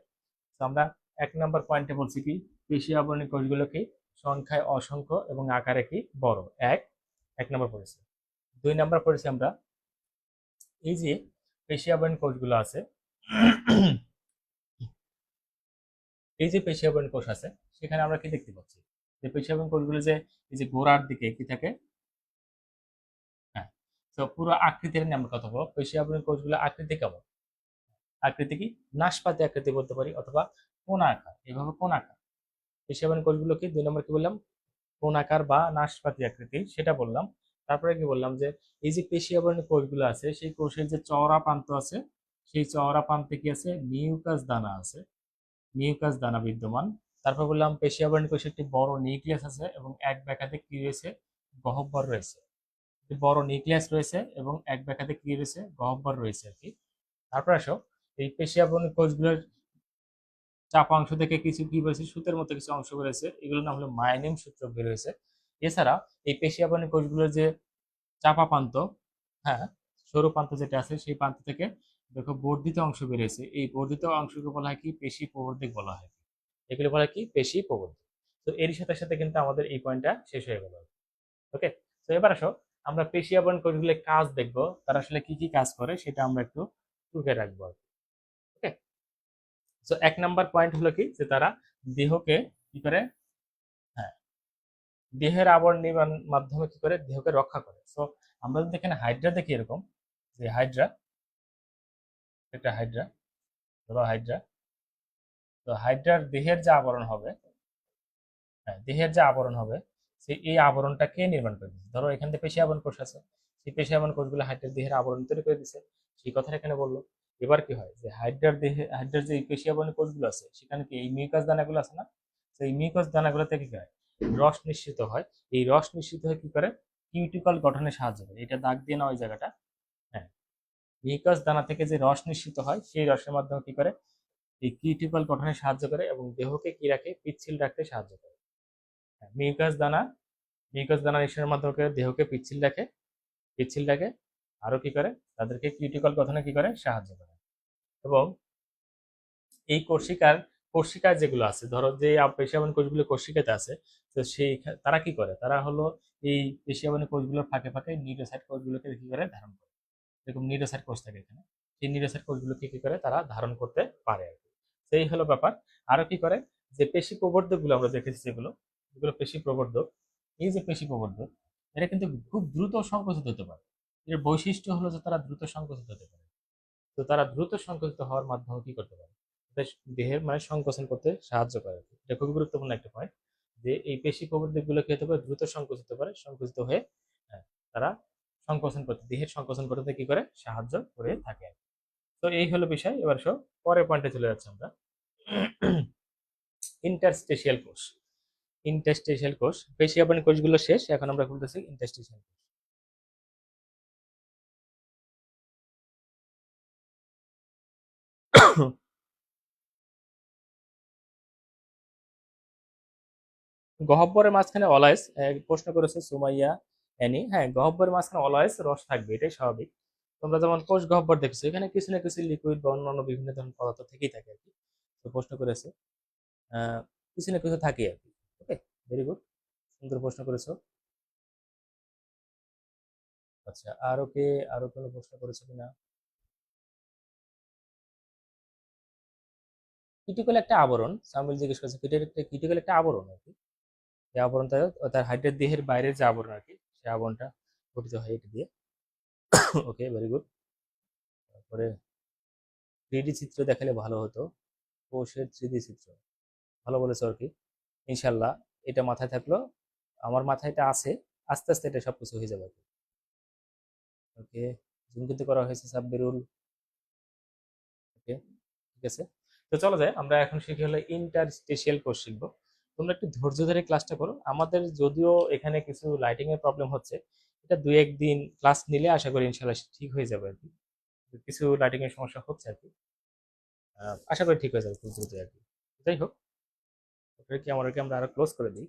তো আমরা 1 নম্বর পয়েন্টে বলছি কি পেশি আবরণী কোষগুলো কি সংখ্যায় অসংখ্য এবং আকারে কি বড়। এক 1 নম্বর পড়েছি। 2 নম্বর পড়েছি আমরা এই যে পেশি আবরণী কোষগুলো আছে, এই যে পেশি আবরণী কোষ আছে সেখানে আমরা কি দেখতে পাচ্ছি, যে পেশি আবরণী কোষগুলো যে এই যে গোড়ার দিকে কি থাকে। হ্যাঁ, তো পুরো আকৃতির নিয়ে আমরা কথা বলবো। পেশি আবরণী কোষগুলো আকৃতি কেমন? আকৃতি কি নাশপাতি আকৃতি বলতে পারি, অথবা কোণাকার। এভাবে কোণাকার। পেশি আবরণী কোষগুলো কি 2 নম্বর কি বললাম? কোণাকার বা নাশপাতি আকৃতি, সেটা বললাম। তারপরে কি বললাম, যে এই যে পেশি আবরণী কোষগুলো আছে সেই কোষের যে চওড়া প্রান্ত আছে, সেই চওড়া প্রান্তে কি আছে? মিউকাস দানা আছে। মিউকাস দানা বিদ্যমান। তারপর বললাম পেশি আবরণী কোষের একটি বড় নিউক্লিয়াস আছে এবং এক বা একাধিক কি রয়েছে? গহ্বর রয়েছে। একটি বড় নিউক্লিয়াস রয়েছে এবং এক বা একাধিক কি রয়েছে? গহ্বর রয়েছে আর কি। তারপর আসো, এই পেশি আবরণী কোষগুলোর চাপা অংশ থেকে কিছু কি বেরোছে, সুতের মতো কিছু অংশ বেরোছে, এগুলোর নাম হলো মায়োনিম সূত্র বের হয়েছে। এছাড়া এই পেশি আবরণী কোষগুলোর যে চাপা প্রান্ত, হ্যাঁ, সরু প্রান্ত যেটা আছে সেই প্রান্ত থেকে দেখো বর্ধিত অংশ বেরিয়েছে, এই বর্ধিত অংশকে বলা হয় কি পেশি প্রবর্ধক বলা হয়। এগুলো বলা হয় কি পেশি প্রবর্ধক। তো এর সাথে সাথে কিন্তু আমাদের এই পয়েন্টটা শেষ হয়ে গেল। ওকে, তো এবার আসো আমরা পেশি আবরণ কোষগুলোর কাজ দেখবো, তারা আসলে কি কি কাজ করে সেটা আমরা একটু টুকে রাখবো। ওকে, তো 1 নাম্বার পয়েন্ট হলো কি যে তারা দেহকে কি করে, হ্যাঁ, দেহের আবরণ নির্মাণ মাধ্যমে কি করে দেহকে রক্ষা করে। তো আমরা যদি এখানে হাইড্রা দেখি এরকম, যে হাইড্রা, একটা হাইড্রা, ধরো হাইড্রা, তো হাইড্রার দেহের যে আবরণ হবে, হ্যাঁ, দেহের যে আবরণ হবে সেই এই আবরণটা কে নির্মাণ করে দিচ্ছে, ধরো এখান থেকে পেশি আবরণ কোষ আছে, সেই পেশি আবরণ কোষগুলো হাইড্রার দেহের আবরণ তৈরি করে দিচ্ছে, সেই কথাটা এখানে বললো। এবার কি হয় যে হাইড্রার দেহে, হাইড্রার যে পেশি আবরণ কোষগুলো আছে সেখানে কি এই মিউকাস দানাগুলো আছে না, সেই মিউকাস দানাগুলো থেকে কি হয়, রস নিঃসৃত হয়। এই রস নিঃসৃত হয়ে কি করে কিউটিকল গঠনে সাহায্য করে, এটা দাগ দিয়ে নাও ওই জায়গাটা, হ্যাঁ, মিউকাস দানা থেকে যে রস নিঃসৃত হয় সেই রসের মাধ্যমে কি করে এই কিউটিকল গঠনে সাহায্য করে এবং দেহকে কি রাখে, পিচ্ছিল রাখতে সাহায্য করে। হ্যাঁ, মিউকাস দানা নিঃসরণের মাধ্যমে দেহকে পিচ্ছিল রাখে, পিচ্ছিল রাখে, আরো কি করে তাদেরকে কিউটিকল গঠনে কি করে সাহায্য করে। এবং এই কোষিকার যেগুলো আছে, ধরো যে পেশিয়াবন কোষগুলো কোষিকাতে আছে, তো সেই তারা কি করে, তারা হলো এই পেশিয়াবন কোষগুলোর ফাঁকে ফাঁকে নিউরোসাইট কোষগুলোকে কি করে ধারণ করে, এরকম নিউরোসাইট কোষ থাকে এখানে, সেই নিউরোসাইট কোষগুলোকে কি করে তারা ধারণ করতে পারে আর কি। সেই হলো ব্যাপার। আরো কি করে যে পেশি প্রবর্ধক গুলো আমরা দেখেছি, যেগুলো যেগুলো পেশি প্রবর্ধক, এই যে পেশি প্রবর্ধক, এটা কিন্তু খুব দ্রুত সংকুচিত হতে পারে। এর বৈশিষ্ট্য হলো যে তারা দ্রুত সংকুচিত হতে পারে। তো তারা দ্রুত সংকুচিত হওয়ার মাধ্যমে কি করতে পারে, দেহের মানে সংকোচন করতে সাহায্য করে। এটা খুবই গুরুত্বপূর্ণ একটা পয়েন্ট, যে এই পেশি প্রবর্ধক গুলো কি হতে পারে, দ্রুত সংকুচিত পারে, সংকুচিত হয়ে, হ্যাঁ, তারা সংকোচন করতে, দেহের সংকোচন করতে কি করে সাহায্য করে থাকে। তো এই হলো বিষয়। এবার সব পরের পয়েন্টে চলে যাচ্ছে আমরা। ইন্টারস্টেশিয়াল কোষ, ইন্টারস্টেশিয়াল কোষ, পেশি আবরণী কোষগুলো শেষ, এখন আমরা বলতেছি ইন্টারস্টেশিয়াল কোষ। গহ্বরের মাঝখানে অলয়েস, প্রশ্ন করেছে সুমাইয়া অ্যানি, হ্যাঁ, গহ্বরের মাঝখানে অলয়েস রস থাকবে, এটাই স্বাভাবিক। তোমরা যেমন কোষ গহ্বর দেখছো, এখানে কিছু না কিছু লিকুইড বা অন্যান্য বিভিন্ন ধরনের পদার্থ থেকেই থাকে আর কি। তো প্রশ্ন করেছে, আহ, কিছু না কিছু থাকে আর কি। ওকে, ভেরি গুড, সুন্দর প্রশ্ন করেছো। আচ্ছা, আরো কোনো প্রশ্ন করেছো কিনা? কিউটিকল একটা আবরণ, সামিল জিজ্ঞেস করেছে, কিউটিকল একটা আবরণ আর কি। এই আবরণটা তার হাইড্রেট দেহের বাইরের যে আবরণ আর কি, সেই আবরণটা গঠিত হয় এটা দিয়ে। ওকে, ভেরি গুড। তারপরে 3D চিত্র দেখালে ভালো হতো, কোষের 3D চিত্র, ভালো বলেছো আর কি। ইনশাল্লাহ, এটা মাথায় থাকলো, আমার মাথায় এটা আছে, আস্তে আস্তে এটা সবকিছু হয়ে যাবে। ওকে, জুম কিন্তু করা হয়েছে সাব্বিরুল। ওকে, ঠিক আছে। তো চলো যাই, আমরা এখন শিখি হলো ইন্টারস্টেশিয়াল কোর্স শিখবো। তোমরা একটু ধৈর্য ধরে ক্লাসটা করো, আমাদের যদিও এখানে কিছু লাইটিং এর প্রবলেম হচ্ছে, এটা 2-1 দিন ক্লাস নিলে আশা করি ইনশাল্লাহ ঠিক হয়ে যাবে আর কি। কিছু লাইটিং এর সমস্যা হচ্ছে আর কি, আশা করি ঠিক হয়ে যাবে খুব দ্রুত আর কি। যাই হোক, ওটা কি আমাদেরকে আমরা আরো ক্লোজ করে দিই।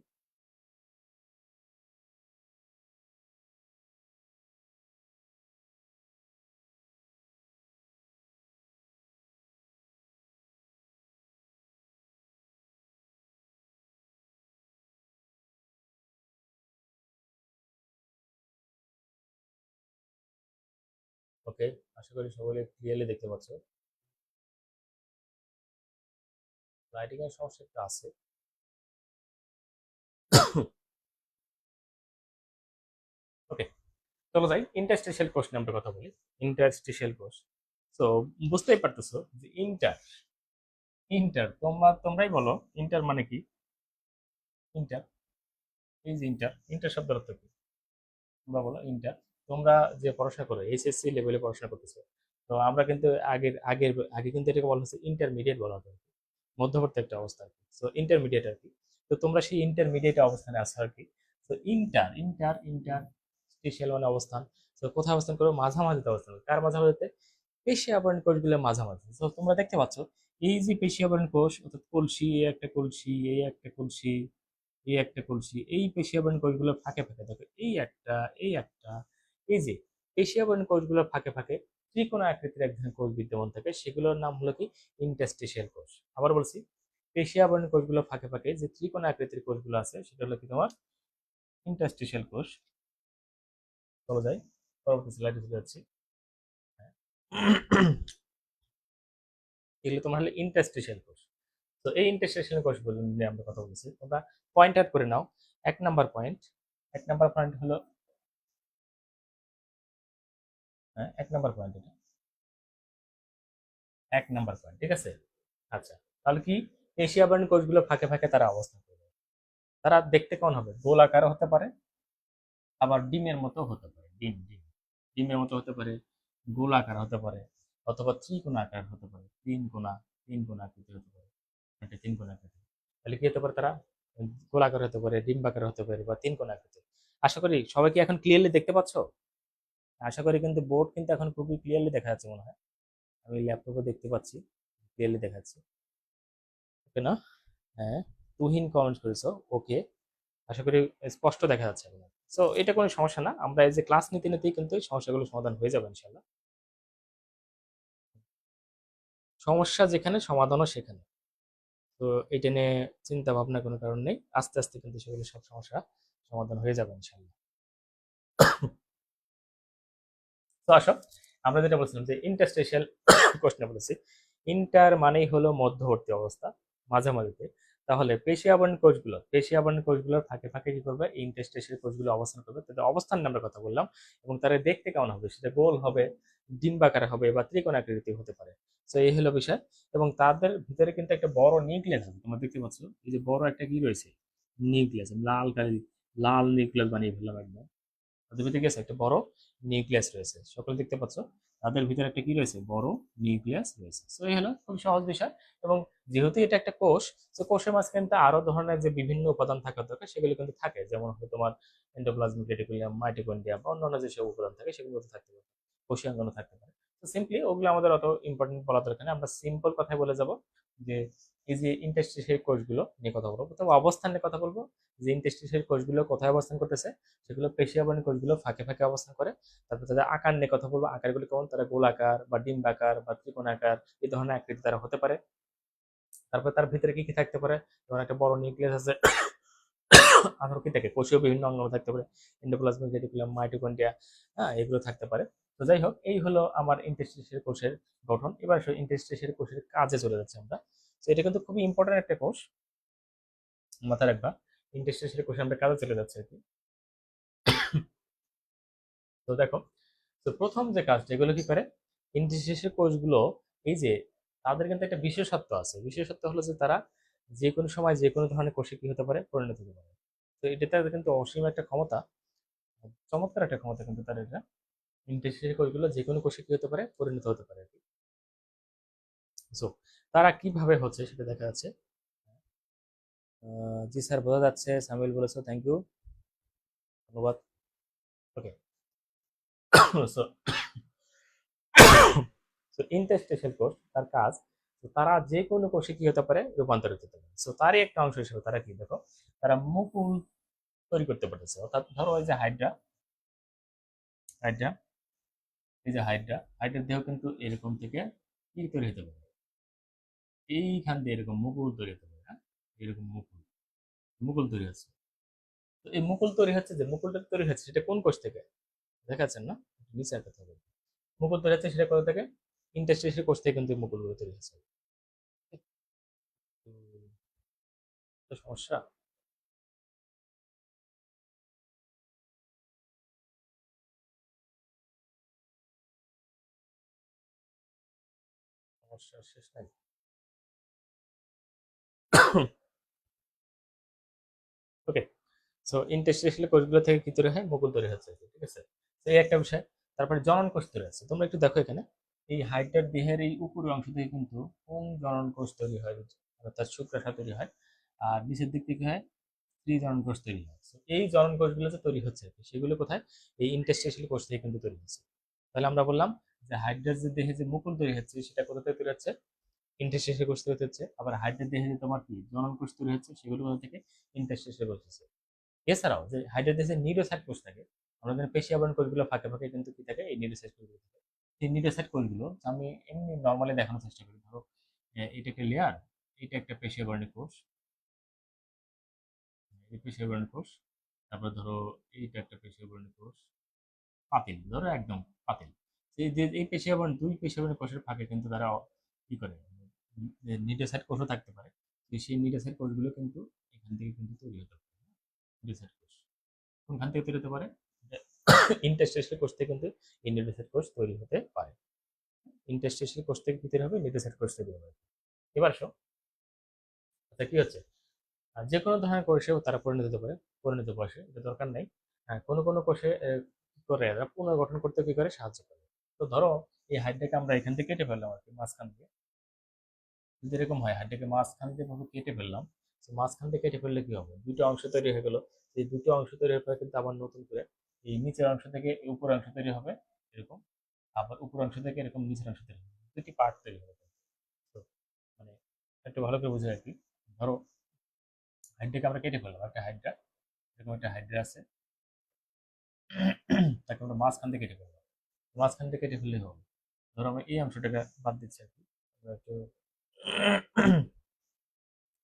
ওকে, আশা করি সকলে ক্লিয়ারলি দেখতে পাচ্ছ। লাইটিং এর সমস্যা একটু আছে। ওকে, চলো যাই, ইন্টারস্টেশিয়াল কোষ নিয়ে আমরা কথা বলি। ইন্টারস্টেশিয়াল কোষ, তো বুঝতেই পারতেছো যে ইন্টার, তোমরাই বলো ইন্টার মানে কি। ইন্টার, এই যে ইন্টার, ইন্টার শব্দের অর্থ কি তোমরা বলো। ইন্টার, তোমরা যে পড়াশোনা করো এইচএসসি লেভেলে পড়াশোনা করতেছো, তো আমরা কিন্তু আগে কিন্তু এটাকে বলা হচ্ছে ইন্টারমিডিয়েট বলা হতো আর কি, মধ্যবর্তী একটা অবস্থা আর কি। তো ইন্টারমিডিয়েট আর কি, তো তোমরা সেই ইন্টারমিডিয়েট অবস্থানে আছো আর কি। তো ইন্টার স্পেশাল মানে অবস্থান, তো কোথায় অবস্থান করো, মাঝামাঝিতে অবস্থান করো। কার মাঝামাঝিতে, পেশি আবরণী কোষগুলোর মাঝামাঝি। তো তোমরা দেখতে পাচ্ছ এই যে পেশি আবরণ কোষ অর্থাৎ কলসি, এই একটা কলসি, এই একটা কলসি, এই একটা কলসি, এই পেশি আবরণ কোষগুলো ফাঁকে ফাঁকে দেখো, এই একটা, এই একটা, এই যে পেশি আবরণ কোষগুলো ফাঁকে ফাঁকে ত্রিকোণ আকৃতির এক ধরনের কোষ বিদ্যমান থাকে, সেগুলোর নাম হলো কি ইন্টারস্টিশিয়াল কোষ। আবার বলছি, পেশি আবরণ কোষগুলো ফাঁকে ফাঁকে যে ত্রিকোণ আকৃতির কোষগুলো আছে সেটা হলো কি তোমার ইন্টারস্টিশিয়াল কোষ। চলো যাই, পরবর্তী স্লাইডে চলে যাচ্ছি। এগুলো তোমার হলো ইন্টারস্টিশিয়াল কোষ। তো এই ইন্টারস্টিশিয়াল কোষগুলো নিয়ে আমরা কথা বলছি, তোমরা পয়েন্ট আউট করে নাও। এক নাম্বার পয়েন্ট, এক নাম্বার পয়েন্ট হলো, হ্যাঁ এক নাম্বার পয়েন্ট, এটা এক নাম্বার পয়েন্ট, ঠিক আছে। আচ্ছা, তাহলে কি পেশি আবরণী কোষগুলো ফাঁকে ফাঁকে তারা অবস্থান করবে। তারা দেখতে কেমন হবে? গোল আকার হতে পারে, আবার ডিমের মতো হতে পারে, ডিম ডিম ডিমের মতো হতে পারে, গোল আকার হতে পারে, অথবা ত্রিকোণ আকার হতে পারে, তিন কোণ আকৃতি হতে পারে, একটা তিন কোণ আকৃতি। তাহলে কি হতে পারে তারা? গোল আকার হতে পারে, ডিম আকার হতে পারে, বা তিন কোণ আকৃতি। আশা করি সবাই কি এখন ক্লিয়ারলি দেখতে পাচ্ছ? আশা করি কিন্তু বোর্ড কিন্তু এখন খুবই ক্লিয়ারলি দেখা যাচ্ছে মনে হয়। আমি ল্যাপটপে দেখতে পাচ্ছি, ক্লিয়ারলি দেখা যাচ্ছে। ওকে না? হ্যাঁ, তুহিন কমেন্ট করেছো, ওকে। আশা করি স্পষ্ট দেখা যাচ্ছে এখন। সো এটা কোনো সমস্যা না, আমরা এই যে ক্লাস নিতে নিতেই কিন্তু এই সমস্যাগুলো সমাধান হয়ে যাবে ইনশাল্লাহ। সমস্যা যেখানে সমাধানও সেখানে। তো এটা নিয়ে চিন্তা ভাবনা কোনো কারণ নেই, আস্তে আস্তে কিন্তু সেগুলো সব সমস্যা সমাধান হয়ে যাবে ইনশাল্লাহ। তো আসো, আমরা যেটা বলছিলাম যে ইন্টারস্টেশিয়াল কোশ্চেন বলেছি, ইন্টার মানেই হলো মধ্যবর্তী অবস্থা, মাঝামাঝিতে। তাহলে পেশি আবরণী কোষগুলোর ফাঁকে ফাঁকে কি করবে? এই ইন্টারস্টেশিয়াল কোষগুলো অবস্থান করবে। তাদের অবস্থান নিয়ে আমরা কথা বললাম, এবং তারা দেখতে কেমন হবে? সেটা গোল হবে, ডিম্বাকার হবে, বা ত্রিকোণ আকৃতি হতে পারে। তো এই হলো বিষয়। এবং তাদের ভিতরে কিন্তু একটা বড় নিউক্লিয়াস আছে, তোমরা দেখতে পাচ্ছ এই যে বড় একটা কি রয়েছে, নিউক্লিয়াস। লাল কালি, লাল নিউক্লিয়াস বানিয়ে ফেললাম একদম। তাদের ভিতরে কি আছে? একটা বড় নিউক্লিয়াস রয়েছে, সকলে দেখতে পাচ্ছ। তাদের ভিতরে একটা কি রয়েছে? বড় নিউক্লিয়াস রয়েছে। সো এই হলো খুব সহজ বিষয়। এবং যেহেতু এটা একটা কোষ, তো কোষের মাঝখানে কিন্তু আরো ধরনের যে বিভিন্ন উপাদান থাকা দরকার সেগুলো কিন্তু থাকে, যেমন হলো তোমার এন্ডোপ্লাজমিক রেটিকুলাম, মাইটোকন্ড্রিয়া, বা অন্যান্য যেসব উপাদান থাকে সেগুলো তো থাকতে পারে, কোষীয়াঙ্গনও থাকতে পারে। তো সিম্পলি ওগুলো আমাদের অত ইম্পর্টেন্ট বলা দরকার নেই, আমরা সিম্পল কথায় বলে যাব যে এই যে ইন্টারস্টিশিয়াল কোষগুলো নিয়ে কথা বলবো, তবে অবস্থান নিয়ে কথা বলবো, যে ইন্টারস্টিশিয়াল কোষগুলো কোথায় অবস্থান করতেছে। সেগুলো পেশি আবরণী কোষগুলো ফাঁকে ফাঁকে অবস্থান করে। তারপর তাদের আকার নিয়ে কথা বলবো, আকারগুলো কেমন, তারা গোলাকার বা ডিম্বাকার বা ত্রিকোণাকার এই ধরনের আকৃতি তারা হতে পারে। তারপর তার ভিতরে কি কি থাকতে পারে? যেমন একটা বড় নিউক্লিয়াস আছে, আরো কি থাকে, কোষীয় বিভিন্ন অঙ্গ থাকতে পারে, এন্ডোপ্লাজমিক রেটিকুলাম, মাইটোকন্ড্রিয়া, হ্যাঁ এগুলো থাকতে পারে। তো যাই হোক, এই হলো আমার ইন্টারস্টিশিয়াল কোষের গঠন। এবার ইন্টারস্টিশিয়াল কোষের কাজে চলে যাচ্ছে আমরা। তো এটা কিন্তু খুবই ইম্পর্টেন্ট একটা কোষ, মাথায় রাখবা। ইন্টারস্টিশিয়াল কোষে আমরা কাজে চলে যাচ্ছে আর কি। তো দেখো, তো প্রথম যে কাজটা, এগুলো কি করে ইন্টারস্টিশিয়াল কোষগুলো, এই যে তাদের কিন্তু একটা বিশেষত্ব আছে। বিশেষত্ব হলো যে তারা যে কোনো সময় যে কোনো ধরনের কোষে কি হতে পারে? পরিণত হতে পারে। তো এটা তাদের কিন্তু অসীম একটা ক্ষমতা, চমৎকার একটা ক্ষমতা কিন্তু তার এটা। ইন্টারস্টিশিয়াল কোষগুলো যে কোনো কোষে কি হতে পারে? পরিণত হতে পারে আর কি। সো তারা কিভাবে হচ্ছে সেটা দেখা যাচ্ছে। জি স্যার, বোঝা যাচ্ছে, সামিল বলেছো, থ্যাংক ইউ, ধন্যবাদ। ওকে। সো সো ইন্টারস্টেশিয়াল কোষ তার কাজ, তো তারা যে কোনো কোষে কি হতে পারে? রূপান্তরিত হতে পারে। সো তারই একটা অংশ হিসেবে তারা কি, দেখো, তারা মুকুল তৈরি করতে পারতেছে। অর্থাৎ ধরো এই যে হাইড্রা, হাইড্রা, এই যে হাইড্রা, হাইড্রার দেহ কিন্তু এরকম থেকে কি তৈরি হতে পারে? এইখান দিয়ে এরকম মুকুল তৈরি হতে পারে, হ্যাঁ এরকম মুকুল, মুকুল তৈরি হচ্ছে। তো এই মুকুল তৈরি হচ্ছে, যে মুকুলটা তৈরি হচ্ছে সেটা কোন কোষ থেকে? দেখাচ্ছেন না, নিচে একটা থাকে, মুকুল তৈরি হচ্ছে সেটা কোথা থেকে? ইন্টারস্টিশিয়াল কোষ থেকে কিন্তু মুকুলগুলো তৈরি হচ্ছে। তো সমস্যা, সমস্যার শেষ নাই। ওকে। সো ইন্টারস্টিশিয়াল কোষগুলো থেকে কি তৈরি হয়? মুকুল তৈরি হচ্ছে, ঠিক আছে। তো এই একটা বিষয়। তারপরে জনন কোষ তৈরি হচ্ছে, তোমরা একটু দেখো এখানে, এই হাইড্রার দেহের এই উপরের অংশ থেকে কিন্তু কোন জনন কোষ তৈরি হয়? অর্থাৎ শুক্রাশয় তৈরি হয়। আর নিচের দিক থেকে হয় স্ত্রী জনন কোষ তৈরি হয়। So, এই জনন কোষগুলো যে তৈরি হচ্ছে সেগুলো কোথায়? এই ইন্টারস্টিশিয়াল কোষ থেকে কিন্তু তৈরি হচ্ছে। তাহলে আমরা বললাম যে হাইড্রার যে দেহে যে মুকুল তৈরি হচ্ছে সেটা কোথা থেকে তৈরি হচ্ছে? ইন্টারস্টিশিয়াল কোষ তৈরি হচ্ছে। আবার হাইড্রের দেহে যে তোমার কি জনন কোষ তৈরি হচ্ছে, সেগুলো কোথা থেকে? ইন্টারস্টিশিয়াল কোষ হচ্ছে। এছাড়াও যে হাইড্রের দেহে নিউরোসাইট কোষ থাকে, আমরা জানি পেশি আবরণ কোষগুলো ফাঁকে ফাঁকে কিন্তু কি থাকে? এই নিউরোসাইট কোষগুলো থাকে। এই নিউরোসাইট কোষগুলো আমি এমনি নর্মালি দেখানোর চেষ্টা করি। ধরো এটা একটা লেয়ার, এটা একটা পেশি আবরণী কোষ, এই পেশি আবরণী কোষ। তারপর ধরো এইটা একটা পেশি আবরণী কোষ, পাতিল ধরো একদম পাতিল। এই যে এই পেশি আবরণ, দুই পেশি আবরণী কোষের ফাঁকে কিন্তু তারা কি করে, নিউরোসাইট কোষও থাকতে পারে। তো সেই নিউরোসাইট কোষগুলো কিন্তু এখান থেকে কিন্তু তৈরি হতে পারে। নিউরোসাইট কোষ কোনখান থেকে তৈরি হতে পারে? ইন্টারস্টিশিয়াল কোষ থেকে কিন্তু এই নিউরোসাইট কোষ তৈরি হতে পারে। ইন্টারস্টিশিয়াল কোষ থেকে কি তৈরি হবে? নিউরোসাইট কোষ তৈরি হবে। এবার আসো, আচ্ছা কি হচ্ছে, আর যে কোনো ধরনের কোষেও তারা পরিণত হতে পারে, পরিণত কোষে এটা দরকার নাই। হ্যাঁ, কোনো কোনো কোষে কি করে এরা পুনর্গঠন করতে কি করে সাহায্য করে। তো ধরো এই হাইডটাকে আমরা এখান থেকে কেটে ফেললাম আর কি, মাঝখান থেকে। যদি এরকম হয় হাইডটাকে মাঝখান থেকে ভাবে কেটে ফেললাম, তো মাঝখান থেকে কেটে ফেললে কি হবে? দুটো অংশ তৈরি হয়ে গেল। এই দুটো অংশ তৈরি হয়ে পরে কিন্তু আবার নতুন করে এই নিচের অংশ থেকে এই উপর অংশ তৈরি হবে এরকম, আবার উপর অংশ থেকে এরকম নিচের অংশ তৈরি হবে, দুটি পার্ট তৈরি হবে। তো মানে একটু ভালো করে বুঝে আর কি। ধরো হাইডটাকে আমরা কেটে ফেললাম, একটা হাইড্রা, এরকম একটা হাইড্রা আছে, তাকে আমরা মাঝখান থেকে কেটে ফেলবো। মাঝখান থেকে কেটে ফেললে হবে। ধরো আমরা এই অংশটাকে বাদ দিচ্ছি আর কি, আমরা একটু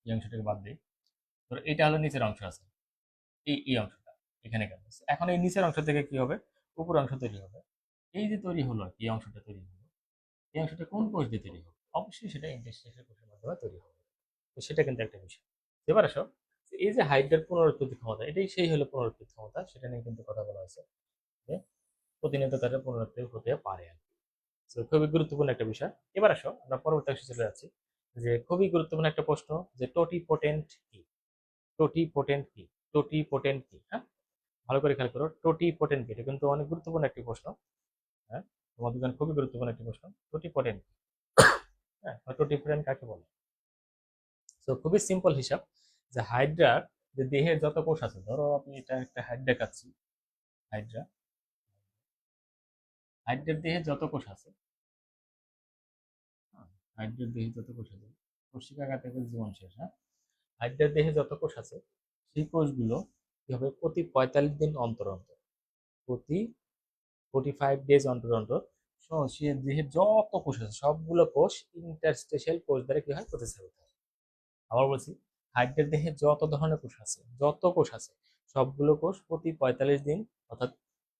এই অংশটাকে বাদ দিই। ধরো এটা হলো নিচের অংশ আছে, এই অংশটা এখানে গেল। এখন এই নিচের অংশ থেকে কি হবে? উপর অংশ তৈরি হবে। এই যে তৈরি হলো আর কি, এই অংশটা তৈরি হলো, এই অংশটা কোন কোষ দিয়ে তৈরি হবে? অবশ্যই সেটা ইন্টারস্টিশিয়াল কোষের মাধ্যমে তৈরি হবে। তো সেটা কিন্তু একটা বিষয়। এবার আসো, এই যে হাইড্রার পুনরুৎপত্তি ক্ষমতা, এটাই সেই হলো পুনরুৎপত্তি ক্ষমতা, সেটা নিয়ে কিন্তু কথা বলা হয়েছে যে প্রতিনিয়ত তারা পুনরুত্থিত হতে পারে আর কি। তো খুবই গুরুত্বপূর্ণ একটা বিষয়। এবার আসো আমরা পরবর্তী অংশে চলে যাচ্ছি, যে খুবই গুরুত্বপূর্ণ একটা প্রশ্ন, যে টোটিপোটেন্ট কি? টোটিপোটেন্ট কি? টোটিপোটেন্ট কি? হ্যাঁ, ভালো করে খেয়াল করো, টোটিপোটেন্ট কি? এটা কিন্তু অনেক গুরুত্বপূর্ণ একটি প্রশ্ন। হ্যাঁ, তোমাদের জন্য খুবই গুরুত্বপূর্ণ একটি প্রশ্ন, টোটিপোটেন্ট কি? হ্যাঁ, টোটিপোটেন্ট কাকে বলে? তো খুবই সিম্পল হিসাব, যে হাইড্রার যে দেহের যত কোষ আছে, ধরো আমি এটা একটা হাইড্রা কাচ্ছি, হাইড্রা, হাইড্রার দেহে যত কোষ আছে, হাইড্রার দেহে যত কোষ আছে, কোষিকাগার থেকে জীবন শেষ। হ্যাঁ, হাইড্রার দেহে যত কোষ আছে, সেই কোষগুলো কি হবে? প্রতি 45 দিন অন্তর অন্তর, প্রতি 45 ডেজ অন্তর অন্তর সে দেহের যত কোষ আছে সবগুলো কোষ ইন্টারস্টেশিয়াল কোষ দ্বারা কি হয়? প্রতিস্থাপিত হয়। আবার বলছি, হাইড্রার দেহে যত ধরনের কোষ আছে, যত কোষ আছে, সবগুলো কোষ প্রতি 45 দিন, অর্থাৎ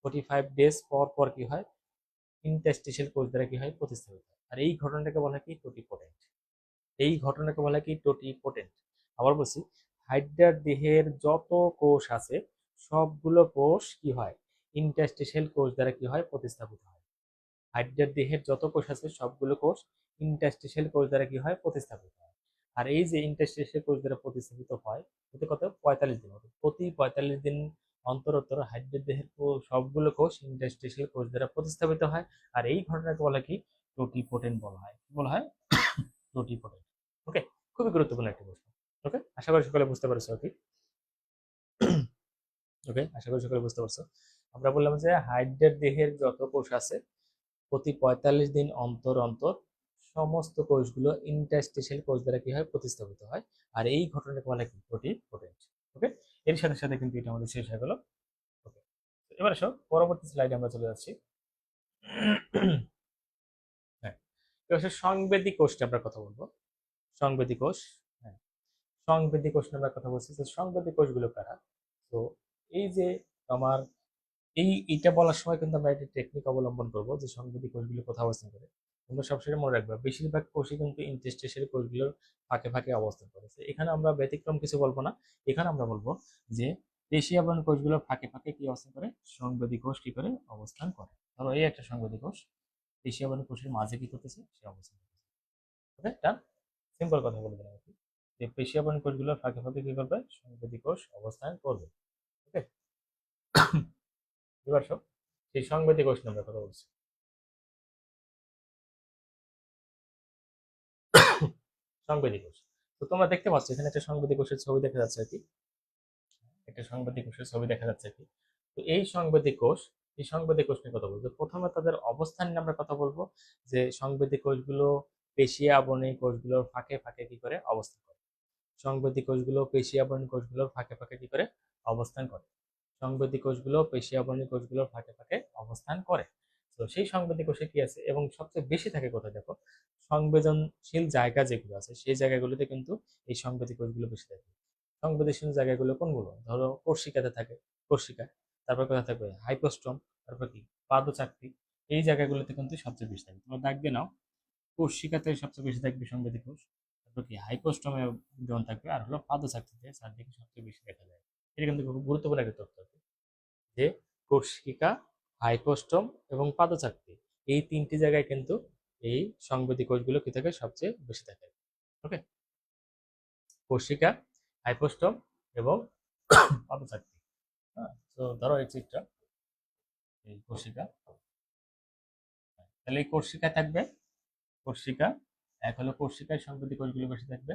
45 ডেজ পর পর কি হয়? ইন্টারস্টেশিয়াল কোষ দ্বারা কি হয়? প্রতিস্থাপিত হয়। আর এই ঘটনাটাকে বলা হয় কি? টোটিপোটেন্ট। এই ঘটনাকে বলা হয় কি? টোটিপোটেন্ট। আবার বলছি, হাইড্রার দেহের যত কোষ আছে সবগুলো কোষ কি হয়? ইন্টারস্টেশিয়াল কোষ দ্বারা কি হয়? প্রতিস্থাপিত হয়। হাইড্রার দেহের যত কোষ আছে সবগুলো কোষ ইন্টারস্টেশিয়াল কোষ দ্বারা কি হয়? প্রতিস্থাপিত হয়। আর এই যে ইন্টারস্টেশিয়াল কোষ দ্বারা প্রতিস্থাপিত হয়, হতে কত? 45 দিন, প্রতি 45 দিন অন্তর অন্তর হাইড্রার দেহের সবগুলো কোষ ইন্টারস্টেশিয়াল কোষ দ্বারা প্রতিস্থাপিত হয়। আর এই ঘটনাকে বলা কি? টোটিপোটেন্ট বলা হয়। কি বলা হয়? টোটিপোটেন্ট। ওকে, খুবই গুরুত্বপূর্ণ একটা প্রশ্ন। ওকে, আশা করি সকলে বুঝতে পারছো আর কি। ওকে, আশা করি সকলে বুঝতে পারছো। আমরা বললাম যে হাইড্রার দেহের যত কোষ আছে প্রতি 45 দিন অন্তর অন্তর সমস্ত কোষগুলো ইন্টারস্টেশিয়াল কোষ দ্বারা কি হয়? প্রতিস্থাপিত হয়। আর এই ঘটনাকে বলা কি? টোটিপোটেন্ট। ওকে, এর সাথে সাথে কিন্তু এটা আমাদের শেষ হয়ে গেল। ওকে, এবার আসো পরবর্তী স্লাইডে আমরা চলে যাচ্ছি। হ্যাঁ, এবার সংবেদী কোষটা আমরা কথা বলবো। সংবেদী কোষ, হ্যাঁ, সংবেদী কোষ নিয়ে আমরা কথা বলছি, যে সংবেদী কোষগুলো কারা। তো এই যে আমার এইটা বলার সময় কিন্তু আমরা একটা টেকনিক অবলম্বন করবো, যে সংবেদী কোষগুলো কোথায় অবস্থান করে। তোমরা সবসময় মনে রাখবে, বেশিরভাগ কোষই কিন্তু ইন্টারস্টেশিয়াল কোষগুলোর ফাঁকে ফাঁকে অবস্থান করে। তো এখানে আমরা ব্যতিক্রম কিছু বলবো না। এখানে আমরা বলবো যে পেশি আবরণ কোষগুলোর ফাঁকে ফাঁকে কি অবস্থান করে? সংবেদী কোষ কি করে অবস্থান করে। ধরো এই একটা সংবেদী কোষ, পেশি আবরণ কোষের মাঝে কি করতেছে? সে অবস্থান করতেছে। ওকে, ডান। সিম্পল কথা বলে দিলাম আর কি, যে পেশি আবরণ কোষগুলোর ফাঁকে ফাঁকে কি করবে? সংবেদী কোষ অবস্থান করবে। ওকে, এবার সব সেই সংবেদী কোষ নিয়ে আমরা কথা বলছি। সংবেদী কোষ, তো তোমরা দেখতে পাচ্ছ এখানে একটা সংবেদী কোষের ছবি দেখা যাচ্ছে আর কি, একটা সংবেদী কোষের ছবি দেখা যাচ্ছে আর কি। তো এই সংবেদী কোষ, এই সংবেদী কোষ নিয়ে কথা বলবো। প্রথমে তাদের অবস্থান নিয়ে আমরা কথা বলবো, যে সংবেদী কোষগুলো পেশি আবরণী কোষগুলোর ফাঁকে ফাঁকে কি করে অবস্থান করে। সংবেদী কোষগুলো পেশি আবরণী কোষগুলোর ফাঁকে ফাঁকে কি করে অবস্থান করে। সংবেদী কোষগুলো পেশি আবরণী কোষগুলোর ফাঁকে ফাঁকে অবস্থান করে। তো সেই সংবেদী কোষে কি আছে এবং সবচেয়ে বেশি থাকে কোথায় দেখো, সংবেদনশীল জায়গা যেগুলো আছে সেই জায়গাগুলোতে কিন্তু এই সংবেদী কোষগুলো বেশি থাকে। সংবেদনশীল জায়গাগুলো কোনগুলো, ধরো কোর্সিকাতে থাকে, কোর্সিকা, তারপর কোথায় থাকবে হাইপোস্ট্রম, তারপর কি পাদচাকতি, এই জায়গাগুলোতে কিন্তু সবচেয়ে বেশি থাকে। তোমরা দাগ দিয়ে নাও, কোর্সিকাতে সবচেয়ে বেশি থাকবে সংবেদী কোষ, তারপর কি হাইপোস্ট্রমে যেমন থাকবে, আর হলো পাদচাকতিতে চারদিকে সবচেয়ে বেশি দেখা যায়। এটা কিন্তু খুব গুরুত্বপূর্ণ একটা তথ্য যে কোর্সিকা, হাইপোস্ট্রম এবং পাদচাকতি এই তিনটি জায়গায় কিন্তু এই সংবেদী কোষগুলো কি থাকে সবচেয়ে বেশি থাকে। ওকে, কোর্সিকা, হাইপোস্ট্রম এবং পাদচাকতি। হ্যাঁ, তো ধরো এই চিত্রটা, এই কোর্সিকা, তাহলে এই কোর্সিকায় থাকবে কোর্সিকা, এক হলো কোর্সিকায় সংবেদী কোষগুলো বেশি থাকবে,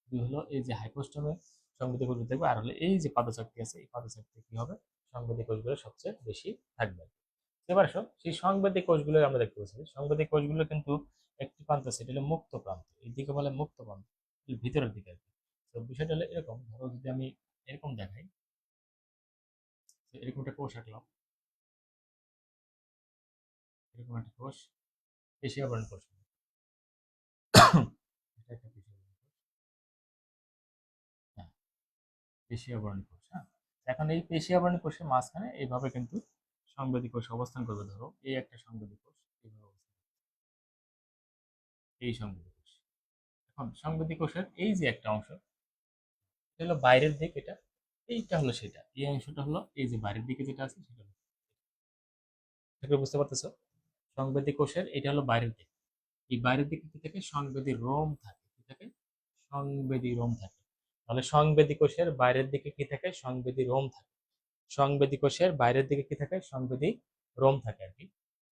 দুই হলো এই যে হাইপোস্টমে সংবেদী কোষগুলো থাকবে, আর হলো এই যে পাদচাকতি আছে এই পাদচাকতি কি হবে সংবেদী কোষগুলো সবচেয়ে বেশি থাকবে। এবার আসো সেই সংবেদী কোষগুলো আমরা দেখতে পাচ্ছি, সংবেদী কোষগুলো কিন্তু একটি প্রান্ত আছে, এটা হলো মুক্ত প্রান্ত, এই দিকে বলে মুক্ত প্রান্ত, ভিতরের দিকে আর কি। তো বিষয়টা হলো এরকম, ধরো যদি আমি এরকম দেখাই, এরকম একটা কোষ আঁকলাম, এরকম একটা কোষ, পেশি আবরণী কোষ, এটা একটা পেশি আবরণী কোষ, হ্যাঁ পেশি আবরণী কোষ। হ্যাঁ, এখন এই পেশি আবরণী কোষের মাঝখানে এইভাবে কিন্তু সংবেদী কোষ অবস্থান করবে। ধরো এই একটা সংবেদী কোষ, এইভাবে অবস্থান, এই সংবেদী কোষ। এখন সংবেদী কোষের এই যে একটা অংশ, এটা হলো বাইরের দিক, এটা এইটা হলো সেটা, এই অংশটা হলো এই যে বাইরের দিকে যেটা আছে সেটা হলো, এটা বুঝতে পারতেছো? সংবেদী কোষের এটা হলো বাইরের দিক, এই বাইরের দিকে কি থাকে সংবেদী রোম থাকে, কি থাকে সংবেদী রোম থাকে। তাহলে সংবেদী কোষের বাইরের দিকে কি থাকে সংবেদী রোম থাকে, সংবেদী কোষের বাইরের দিকে কি থাকে সংবেদী রোম থাকে আর কি।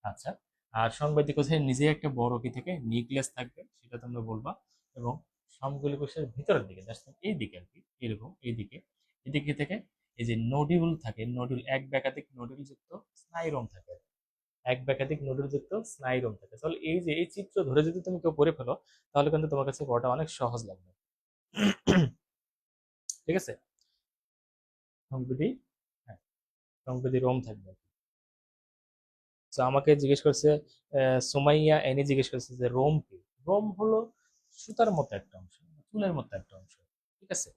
আচ্ছা, আর সংবেদী কোষের নিজে একটা বড় কি থাকে নিউক্লিয়াস থাকবে, সেটা তোমরা বলবা। এবং সংবেদী কোষের ভিতরের দিকে এই দিকে আর কি, এরকম এইদিকে, এদিকে থেকে এই যে নোডিউল থাকে, নোডুল এক বা একাধিক নোডুল যুক্ত স্নায়ুরোম থাকে, এক বা একাধিক নোডুল যুক্ত স্নায়ুরোম থাকে। তাহলে এই যে এই চিত্র ধরে যদি তুমি কেউ পড়ে ফেলো, তাহলে কিন্তু তোমার কাছে পড়াটা অনেক সহজ লাগবে। ঠিক আছে, সংবেদী, হ্যাঁ সংবেদী রোম থাকবে। তো আমাকে জিজ্ঞেস করছে সুমাইয়া এনি জিজ্ঞেস করছে যে রোম কি। রোম হলো সুতার মতো একটা অংশ, চুলের মতো একটা অংশ, ঠিক আছে,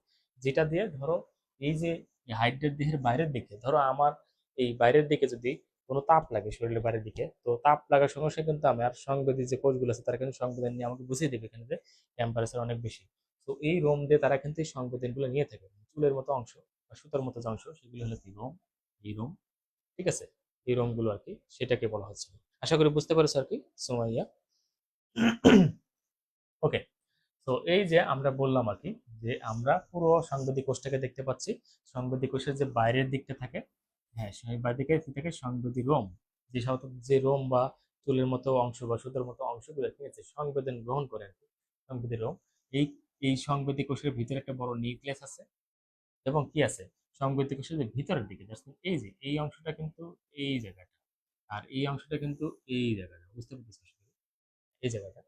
যেটা দিয়ে ধরো এই যে হাইড্রেট দেহের বাইরের দিকে, ধরো আমার এই বাইরের দিকে যদি কোনো তাপ লাগে শরীরের বাইরের দিকে, তো তাপ লাগার সঙ্গে সঙ্গে কিন্তু আমার সংবেদী যে কোষগুলো আছে তারা কিন্তু সংবেদন নিয়ে আমাকে বুঝিয়ে দেবে এখানে যে টেম্পারেচার অনেক বেশি। তো এই রোম দিয়ে তারা কিন্তু এই সংবেদনগুলো নিয়ে থাকে, চুলের মতো অংশ বা সুতার মতো যে অংশ সেগুলো হলো কি রোম, এই রোম, ঠিক আছে, এই রোমগুলো আর কি সেটাকে বলা হচ্ছে। আশা করি বুঝতে পারছো আর কি সুমাইয়া। ওকে, তো এই যে আমরা বললাম আর কি যে আমরা পুরো সংবেদী কোষটাকে দেখতে পাচ্ছি, সংবেদী কোষের যে বাইরের দিকটা থাকে, হ্যাঁ সেই বাইরের দিকে কি থাকে সংবেদী রোম, যে সাধারণত যে রোম বা চুলের মতো অংশ বা সুতার মতো অংশগুলো ঠিক আছে সংবেদন গ্রহণ করে আর কি, সংবেদী রোম। এই এই সংবেদী কোষের ভিতরে একটা বড় নিউক্লিয়াস আছে, এবং কি আছে সংবেদী কোষের যে ভিতরের দিকে এই যে এই অংশটা কিন্তু এই জায়গাটা, আর এই অংশটা কিন্তু এই জায়গাটা, বুঝতে পারতেছি এই জায়গাটা।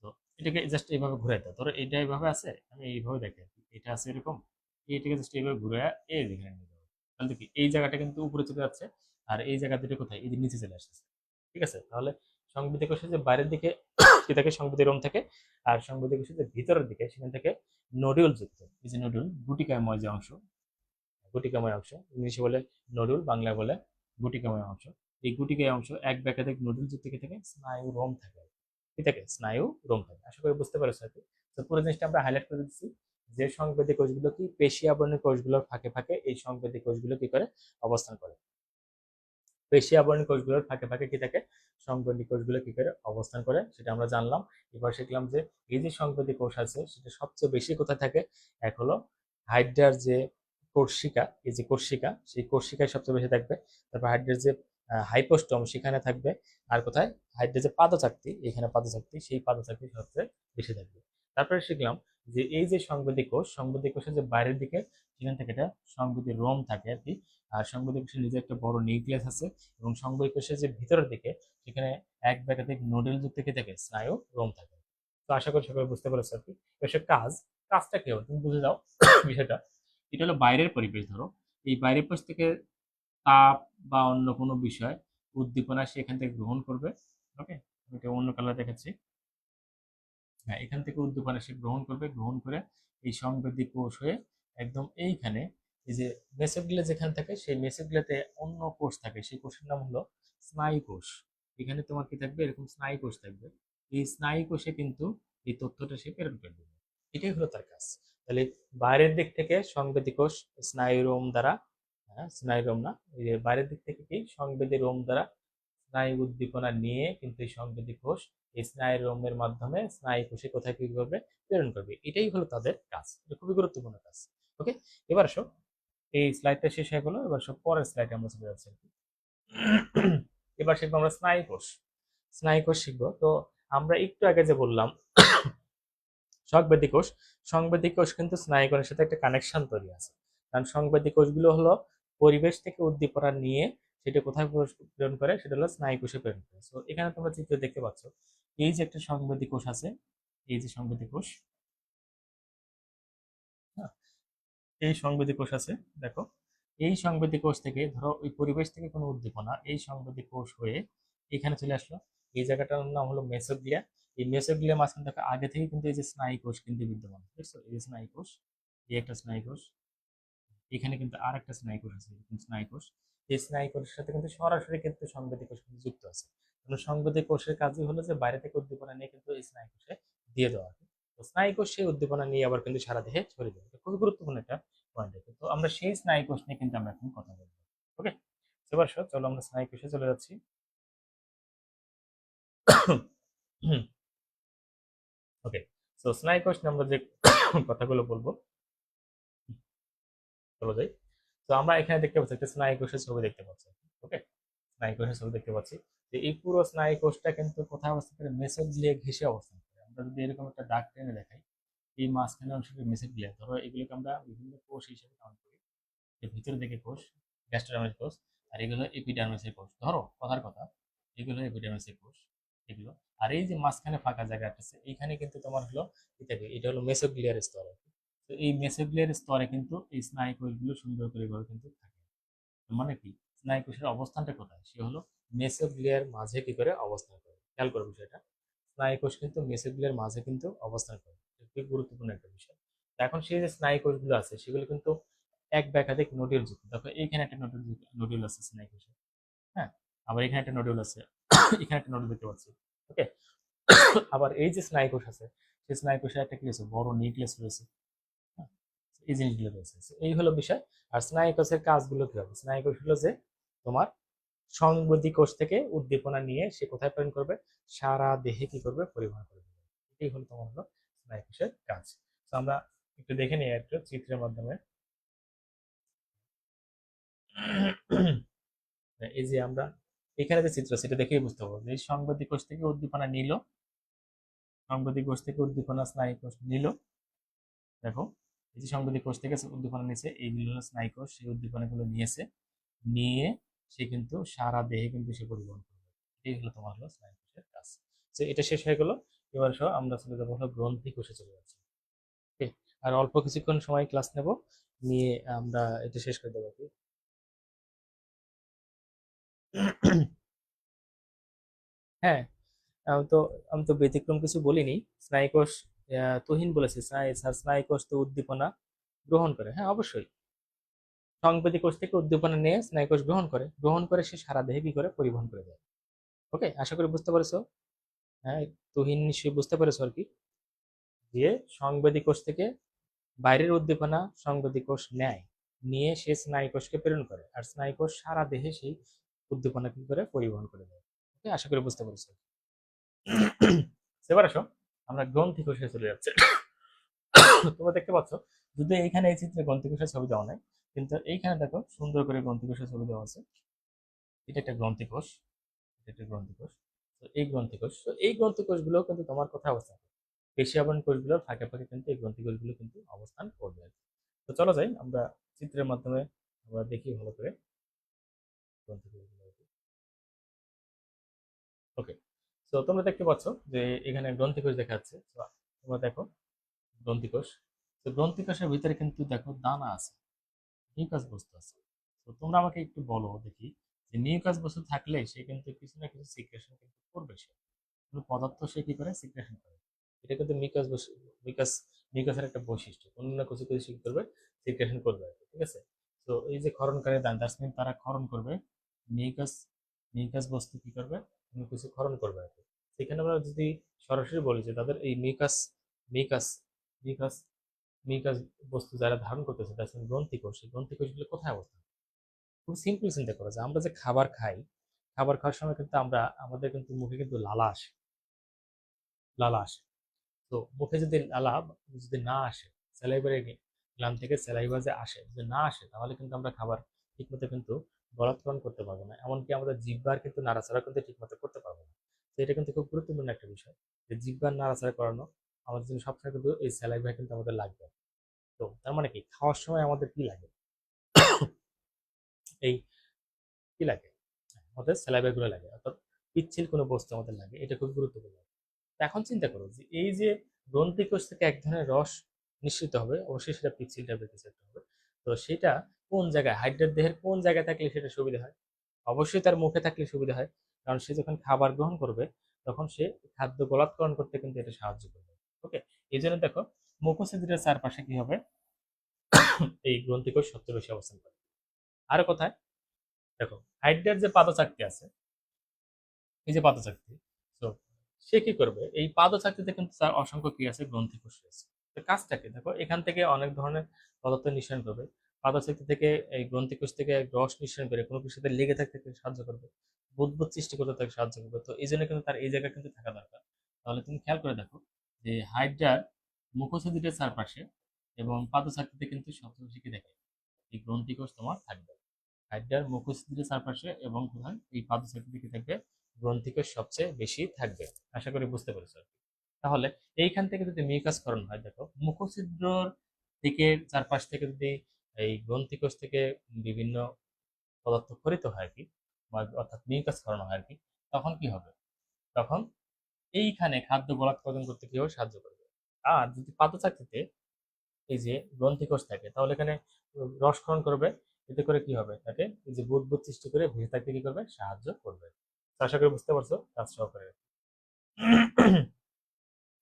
তো এটাকে জাস্ট এইভাবে ঘুরে দাও, ধরো এটা এইভাবে আছে, আমি এইভাবে দেখি আর কি, এটা আছে এরকম, এইটাকে জাস্ট এইভাবে ঘুরে এই যেখানে নিয়ে যাবো, তাহলে দেখি এই জায়গাটা কিন্তু উপরে চলে যাচ্ছে, আর এই জায়গা দুটো কোথায় এই যে নিচে চলে আসছে, ঠিক আছে। তাহলে সংবেদী কোষের যে বাইরের দিকে কি থাকে সংবেদী রোম থাকে, আর সংবেদী কোষের যে ভিতরের দিকে সেখান থেকে নডিউল যুক্ত, এই যে নডিউল গুটিকাময় যে অংশ, গুটিকাময় অংশ ইংলিশে বলে নডুল, বাংলায় বলে গুটিকাময় অংশ, এই গুটিকাময় অংশ এক বা একাধিক নডুল যুক্ত কি থাকে স্নায়ু রোম থাকে, ঠিক আছে স্নায়ু রোম থাকে। আশা করি বুঝতে পারছো আর কি। তো পুরো জিনিসটা আমরা হাইলাইট করে দিচ্ছি যে সংবেদী কোষগুলো কি পেশি আবরণী কোষগুলোর ফাঁকে ফাঁকে এই সংবেদী কোষগুলো কি করে অবস্থান করে, পেশি আবরণী কোষগুলোর ফাঁকে ফাঁকে কি থাকে সংবেদী কোষগুলো কি করে অবস্থান করে সেটা আমরা জানলাম। এবার শিখলাম যে এই যে সংবেদী কোষ আছে সেটা সবচেয়ে বেশি কোথায় থাকে, এক হলো হাইড্রার যে কোর্সিকা, এই যে কোর্সিকা সেই কোর্সিকায় সবচেয়ে বেশি থাকবে, তারপর হাইড্রার যে হাইপোস্টম সেখানে থাকবে, আর কোথায় হাইড্রার যে পাদচাকতি এখানে পাদচাকতি সেই পাদচাকতি সবচেয়ে বেশি থাকবে। তারপরে শিখলাম যে এই যে সংবেদী কোষের যে বাইরের দিকে সেখান থেকে এটা সংবেদী রোম থাকে আর কি, আর সংবেদী কোষের নিজে একটা বড় নিউক্লিয়াস আছে, এবং সংবেদী কোষের যে ভিতরের দিকে সেখানে এক বা একাধিক নোডেল যুক্ত কি থাকে স্নায়ু রোম থাকে। তো আশা করি সকলে বুঝতে পেরেছো আর কি। এসব কাজটা কি হবে তুমি বুঝে যাও বিষয়টা। এটা হলো বাইরের পরিবেশ, ধরো এই বাইরের পরিবেশ থেকে তাপ বা অন্য কোনো বিষয় উদ্দীপনা সে এখান থেকে গ্রহণ করবে। ওকে, এটা অন্য কালার দেখাচ্ছি। হ্যাঁ, এখান থেকে উদ্দীপনা সে গ্রহণ করবে, গ্রহণ করে এই সংবেদী কোষ হয়ে একদম এইখানে এই যে মেসোগ্লিয়া যেখানে থাকে সেই মেসোগ্লিয়াতে অন্য কোষ থাকে, সেই কোষের নাম হলো স্নায়ু কোষ। এখানে তোমার কি থাকবে, এরকম স্নায়ু কোষ থাকবে। এই স্নায়ু কোষে কিন্তু এই তথ্যটা সে প্রেরণ করে দেবে। এটাই হলো তার কাজ। তাহলে বাইরের দিক থেকে সংবেদী কোষ স্নায়ুরোম দ্বারা, হ্যাঁ স্নায়ুরোম না, এই যে বাইরের দিক থেকে কি সংবেদী রোম দ্বারা স্নায়ু উদ্দীপনা নিয়ে কিন্তু এই সংবেদী কোষ এই স্নায়ুরোমের মাধ্যমে স্নায়ু কোষে কোথায় কি করবে, প্রেরণ করবে। এটাই হলো তাদের কাজ, এটা খুবই গুরুত্বপূর্ণ কাজ। ওকে, এবার আসো, এই স্লাইডটা শেষ হয়ে গেলো, এবার সব পরের স্লাইডে আমরা চলে যাচ্ছি। এবার শিখবো আমরা স্নায়ু কোষ। স্নায়ু কোষ শিখবো। তো আমরা একটু আগে যে বললাম সংবেদী কোষ, সংবেদী কোষ কিন্তু স্নায়ু কোষের সাথে একটা কানেকশন তৈরি আছে। কারণ সংবেদী কোষগুলো হলো পরিবেশ থেকে উদ্দীপনা নিয়ে সেটা কোথায় প্রেরণ করে, সেটা হলো স্নায়ু কোষে প্রেরণ করে। তো এখানে তোমরা চিত্র দেখতে পাচ্ছ, এই যে একটা সংবেদী কোষ আছে, এই যে সংবেদী কোষ, হ্যাঁ, এই সংবেদী কোষ আছে, দেখো এই সংবেদী কোষ থেকে ধরো ওই পরিবেশ থেকে কোনো উদ্দীপনা এই সংবেদী কোষ হয়ে এখানে চলে আসলো। এই জায়গাটার নাম হলো মেসোগ্লিয়া। এই মেসোগ্লিয়া মাঝখানে দেখো আগে থেকে কিন্তু এই যে স্নায়ু কোষ কিন্তু বিদ্যমান, বুঝছো, এই যে স্নায়ু কোষ, এই একটা স্নায়ু কোষ, এখানে কিন্তু আর একটা স্নায়ু কোষ আছে, স্নায়ু কোষ। এই স্নায়ু কোষের সাথে কিন্তু সরাসরি কিন্তু সংবেদী কোষ কিন্তু যুক্ত আছে। কারণ সংবেদী কোষের কাজই হলো যে বাইরে থেকে উদ্দীপনা নিয়ে কিন্তু এই স্নায়ু কোষে দিয়ে দেওয়া। তো স্নায়ু কোষ সেই উদ্দীপনা নিয়ে আবার কিন্তু সারা দেহে ছড়িয়ে দেবে, খুবই গুরুত্বপূর্ণ একটা পয়েন্ট। তো আমরা সেই স্নায়ু কোষ নিয়ে কিন্তু আমরা এখন কথা বলবো। ওকে, এবার চলো আমরা স্নায়ু কোষে চলে যাচ্ছি। ওকে, তো স্নায়ু কোষ নিয়ে আমরা যে কথাগুলো বলবো, চলো যাই। তো আমরা এখানে দেখতে পাচ্ছি একটা স্নায়ু কোষের ছবি দেখতে পাচ্ছি। ওকে, স্নায়ু কোষের ছবি দেখতে পাচ্ছি যে এই পুরো স্নায়ু কোষটা কিন্তু কোথায় অবস্থান করে, মেসোগ্লিয়া ঘেঁষে অবস্থান করে। আমরা যদি এরকম একটা দাগ টেনে দেখাই, এই মাঝখানে অংশটা মেসোগ্লিয়া, ধরো এগুলোকে আমরা বিভিন্ন কোষ হিসেবে কাউন্ট করি। এর ভিতরের দিকে কোষ গ্যাস্ট্রোডার্মিস কোষ, আর এগুলো এপিডার্মিসের কোষ। ধরো কথার কথা, এগুলো এপিডার্মিসের কোষ এগুলো। আর এই যে মাঝখানে ফাঁকা জায়গাটা আছে, এইখানে কিন্তু তোমার হলো এটা হলো মেসোগ্লিয়ার স্তর। তো এই মেসোগ্লিয়ার স্তরে কিন্তু এই স্নায়ু কোষগুলো সুন্দর করে গড়ে কিন্তু থাকে। মানে কি, স্নায়ু কোষের অবস্থানটা কোথায়, সে হলো মেসোগ্লিয়ার মাঝে কি করে অবস্থান করে। খেয়াল করো বিষয়টা, স্নায়ু কোষ কিন্তু মেসোগ্লিয়ার মাঝে কিন্তু অবস্থান করে, খুবই গুরুত্বপূর্ণ একটা বিষয়। এখন সেই যে স্নায়ু কোষগুলো আছে সেগুলো কিন্তু এক বা একাধিক নোডিউল যুক্ত। দেখো এইখানে একটা নোডিউল আছে স্নায়ু কোষে, হ্যাঁ, আবার এখানে একটা নোডিউল আছে, এখানে একটা নোডিউল দেখতে পাচ্ছি। ওকে, আবার এই যে স্নায়ু কোষ আছে সেই স্নায়ু কোষে একটা কি রয়েছে, বড় নিউক্লিয়াস রয়েছে। হ্যাঁ, এই জিনিসগুলো রয়েছে। এই হলো বিষয়। আর স্নায়ু কোষের কাজগুলো কি হবে, স্নায়ু কোষ হলো যে তোমার সংবেদী কোষ থেকে উদ্দীপনা নিয়ে সে কোথায় প্রেরণ করবে, সারা দেহে কি করবে, পরিবহন করে দেবে। এটাই হলো তোমার হলো স্নায়ু কোষের কাজ। তো আমরা একটু দেখে নিই একটু চিত্রের মাধ্যমে। এই যে আমরা এখানে যে চিত্র সেটা দেখেই বুঝতে পারবো যে সংবেদী কোষ থেকে উদ্দীপনা নিল, সংবেদী কোষ থেকে উদ্দীপনা স্নায়ু কোষ নিল। দেখো এই যে সংবেদী কোষ থেকে উদ্দীপনা নিয়েছে, এইগুলো হলো স্নায়ু কোষ, সেই উদ্দীপনাগুলো নিয়েছে, নিয়ে সে কিন্তু সারা দেহে কিন্তু সে পরিবহন করবে। এই হলো তোমার হলো স্নায়ু কোষের কাজ। তো এটা শেষ হয়ে গেল। এবার আমরা চলে যাবো হলো গ্রন্থি কোষে চলে যাচ্ছি। ওকে, আর অল্প কিছুক্ষণ সময় ক্লাস নেব, নিয়ে আমরা এটা শেষ করে দেবো। কি হ্যাঁ, আমি তো আমি তো ব্যতিক্রম কিছু বলিনি। স্নায়ুকোষ তুহিন বলেছে, স্নায়ুকোষ তো উদ্দীপনা গ্রহণ করে। হ্যাঁ অবশ্যই, সংবেদী কোষ থেকে উদ্দীপনা নিয়ে স্নায়ুকোষ গ্রহণ করে সে সারা দেহে কি করে, পরিবহন করে দেয়। ওকে, আশা করি বুঝতে পারছো। হ্যাঁ, তুহিন নিশ্চয়ই বুঝতে পেরেছো আর কি, যে সংবেদী কোষ থেকে বাইরের উদ্দীপনা সংবেদী কোষ নেয়, নিয়ে সে স্নায়ুকোষকে প্রেরণ করে, আর স্নায়ুকোষ সারা দেহে সেই উদ্দীপনা কি করে, পরিবহন করে দেয়। ওকে, আশা করি বুঝতে পেরেছো। এবার আসো, আমরা গ্রন্থি কোষে চলে যাচ্ছি। তোমরা দেখতে পাচ্ছ, যদি এইখানে এই চিত্রে গ্রন্থি কোষের ছবি দেওয়া নাই, কিন্তু এইখানে দেখো সুন্দর করে গ্রন্থি কোষের ছবি দেওয়া আছে। এটা একটা গ্রন্থি কোষ, এটা একটা গ্রন্থি কোষ। তো এই গ্রন্থি কোষ, তো এই গ্রন্থি কোষগুলো কিন্তু তোমার কোথায় অবস্থান করবে, পেশি আবরণ কোষগুলোর ফাঁকে ফাঁকে কিন্তু এই গ্রন্থি কোষগুলো কিন্তু অবস্থান করবে। তো চলো যাই আমরা চিত্রের মাধ্যমে আমরা দেখি ভালো করে গ্রন্থি কোষগুলো। ওকে, তো তোমরা দেখতে পাচ্ছ যে এখানে গ্রন্থিকোষ দেখা যাচ্ছে। তো তোমরা দেখো গ্রন্থিকোষ। তো গ্রন্থিকোষের ভিতরে কিন্তু দেখো দানা আছে, নিউক্লিয়াস বস্তু আছে। তো তোমরা আমাকে একটু বলো দেখি, যে নিউক্লিয়াস বস্তু থাকলে সে কিন্তু কিছু না কিছু সিক্রেশন কিন্তু করবে, সে কোনো পদার্থ সে কি করে সিক্রেশন করে। এটা কিন্তু মিউকাস মিউকাস মিউকাসের একটা বৈশিষ্ট্য, কোনো না কিছু কিছু কি করবে, সিক্রেশন করবে আর কি, ঠিক আছে। তো এই যে ক্ষরণকারী দান, দ্যাটস মিন তারা ক্ষরণ করবে। মিউকাস মিউকাস বস্তু কি করবে, কোনো কিছু ক্ষরণ করবে আর কি। সেখানে আমরা যদি সরাসরি বলি যে তাদের এই মিউকাস মিউকাস মিউকাস মিউকাস বস্তু যারা ধারণ করতেছে, দ্যাটস মিন গ্রন্থিকোষ, এই গ্রন্থিকোষগুলো কোথায় অবস্থান। খুব সিম্পল চিন্তা করো যে আমরা যে খাবার খাই, খাবার খাওয়ার সময় কিন্তু আমরা আমাদের কিন্তু মুখে কিন্তু লালা আসে, লালা আসে। তো মুখে যদি লালা যদি না আসে, স্যালাইভারি গ্ল্যান্ড থেকে স্যালাইভা যে আসে, যদি না আসে, তাহলে কিন্তু আমরা খাবার ঠিকমতো কিন্তু গলাধঃকরণ করতে পারবো না। এমনকি আমাদের জিহ্বার কিন্তু নাড়াচাড়া কিন্তু ঠিকমতো করতে পারবো না। তো এটা কিন্তু খুব গুরুত্বপূর্ণ একটা বিষয়, যে জিহ্বার নাড়াচাড়া করানো আমাদের জন্য সবসময় কিন্তু এই স্যালাইভা কিন্তু আমাদের লাগবে। তো তার মানে কি, খাওয়ার সময় আমাদের কি লাগে, এই কি লাগে, আমাদের স্যালাইভা গুলো লাগে, অর্থাৎ পিচ্ছিল কোনো বস্তু আমাদের লাগে, এটা খুব গুরুত্বপূর্ণ। এখন চিন্তা করো যে এই যে গ্রন্থিকোষ থেকে এক ধরনের রস নিঃসৃত হবে, অবশ্যই সেটা পিচ্ছিল টাইপের কিছু একটা হবে। তো সেটা কোন জায়গায়, হাইড্রার দেহের কোন জায়গায় থাকলে সেটা সুবিধা হয়, অবশ্যই তার মুখে থাকলে সুবিধা হয়। কারণ সে যখন খাবার গ্রহণ করবে, তখন সে খাদ্য গলাৎকরণ করতে কিন্তু এটা সাহায্য করবে। ওকে, এই জন্য দেখো মুখোশিদের চারপাশে কি হবে, এই গ্রন্থিকোষ সবচেয়ে বেশি অবস্থান করে। আরো কোথায় দেখো, হাইড্রার যে পাদচাকতি আছে, এই যে পাদচাকতি, তো সে কি করবে, এই পাদচাকতিতে কিন্তু তার অসংখ্য কি আছে, গ্রন্থিকোষ রয়েছে। তো কাজটাকে দেখো, এখান থেকে অনেক ধরনের পদার্থ নিঃসরণ করবে। পাদচাকতি থেকে এই গ্রন্থিকোষ থেকে রস নিঃসরণ করে কোনো কিছুর সাথে লেগে থাকতে তাকে সাহায্য করবে, বুদবুদ সৃষ্টি করতে তাকে সাহায্য করবে। তো এই জন্য কিন্তু তার এই জায়গা কিন্তু থাকা দরকার। তাহলে তুমি খেয়াল করে দেখো যে হাইড্রার মুখোশিদের চারপাশে এবং পাদচাকতিতে কিন্তু সবচেয়ে বেশি কি দেখে, এই গ্রন্থিকোষ তোমার থাকবে। হাইড্রার মুখোশিদের চারপাশে এবং কোথায়, এই পাদচাকতিতে কি থাকবে, গ্রন্থিকোষ সবচেয়ে বেশি থাকবে। আশা করি বুঝতে পেরেছো আর কি। তাহলে এইখান থেকে যদি মিউকাস ক্ষরণ হয়, দেখো মুখছিদ্রর দিকে চারপাশ থেকে যদি এই গ্রন্থিকোষ থেকে বিভিন্ন পদার্থ ক্ষরিত হয় আর কি, অর্থাৎ মিউকাস ক্ষরণ হয় আর কি, তখন কি হবে, তখন এইখানে খাদ্য বলাৎকরণ করতে কি হবে, সাহায্য করবে। আর যদি পাদচাকতিতে এই যে গ্রন্থিকোষ থাকে, তাহলে এখানে রসক্ষরণ করবে। এতে করে কি হবে, তাকে এই যে বুদবুদ সৃষ্টি করে ভেসে থাকতে কি করবে, সাহায্য করবে। তো আশা করি বুঝতে পারছো কাজ সহকারে।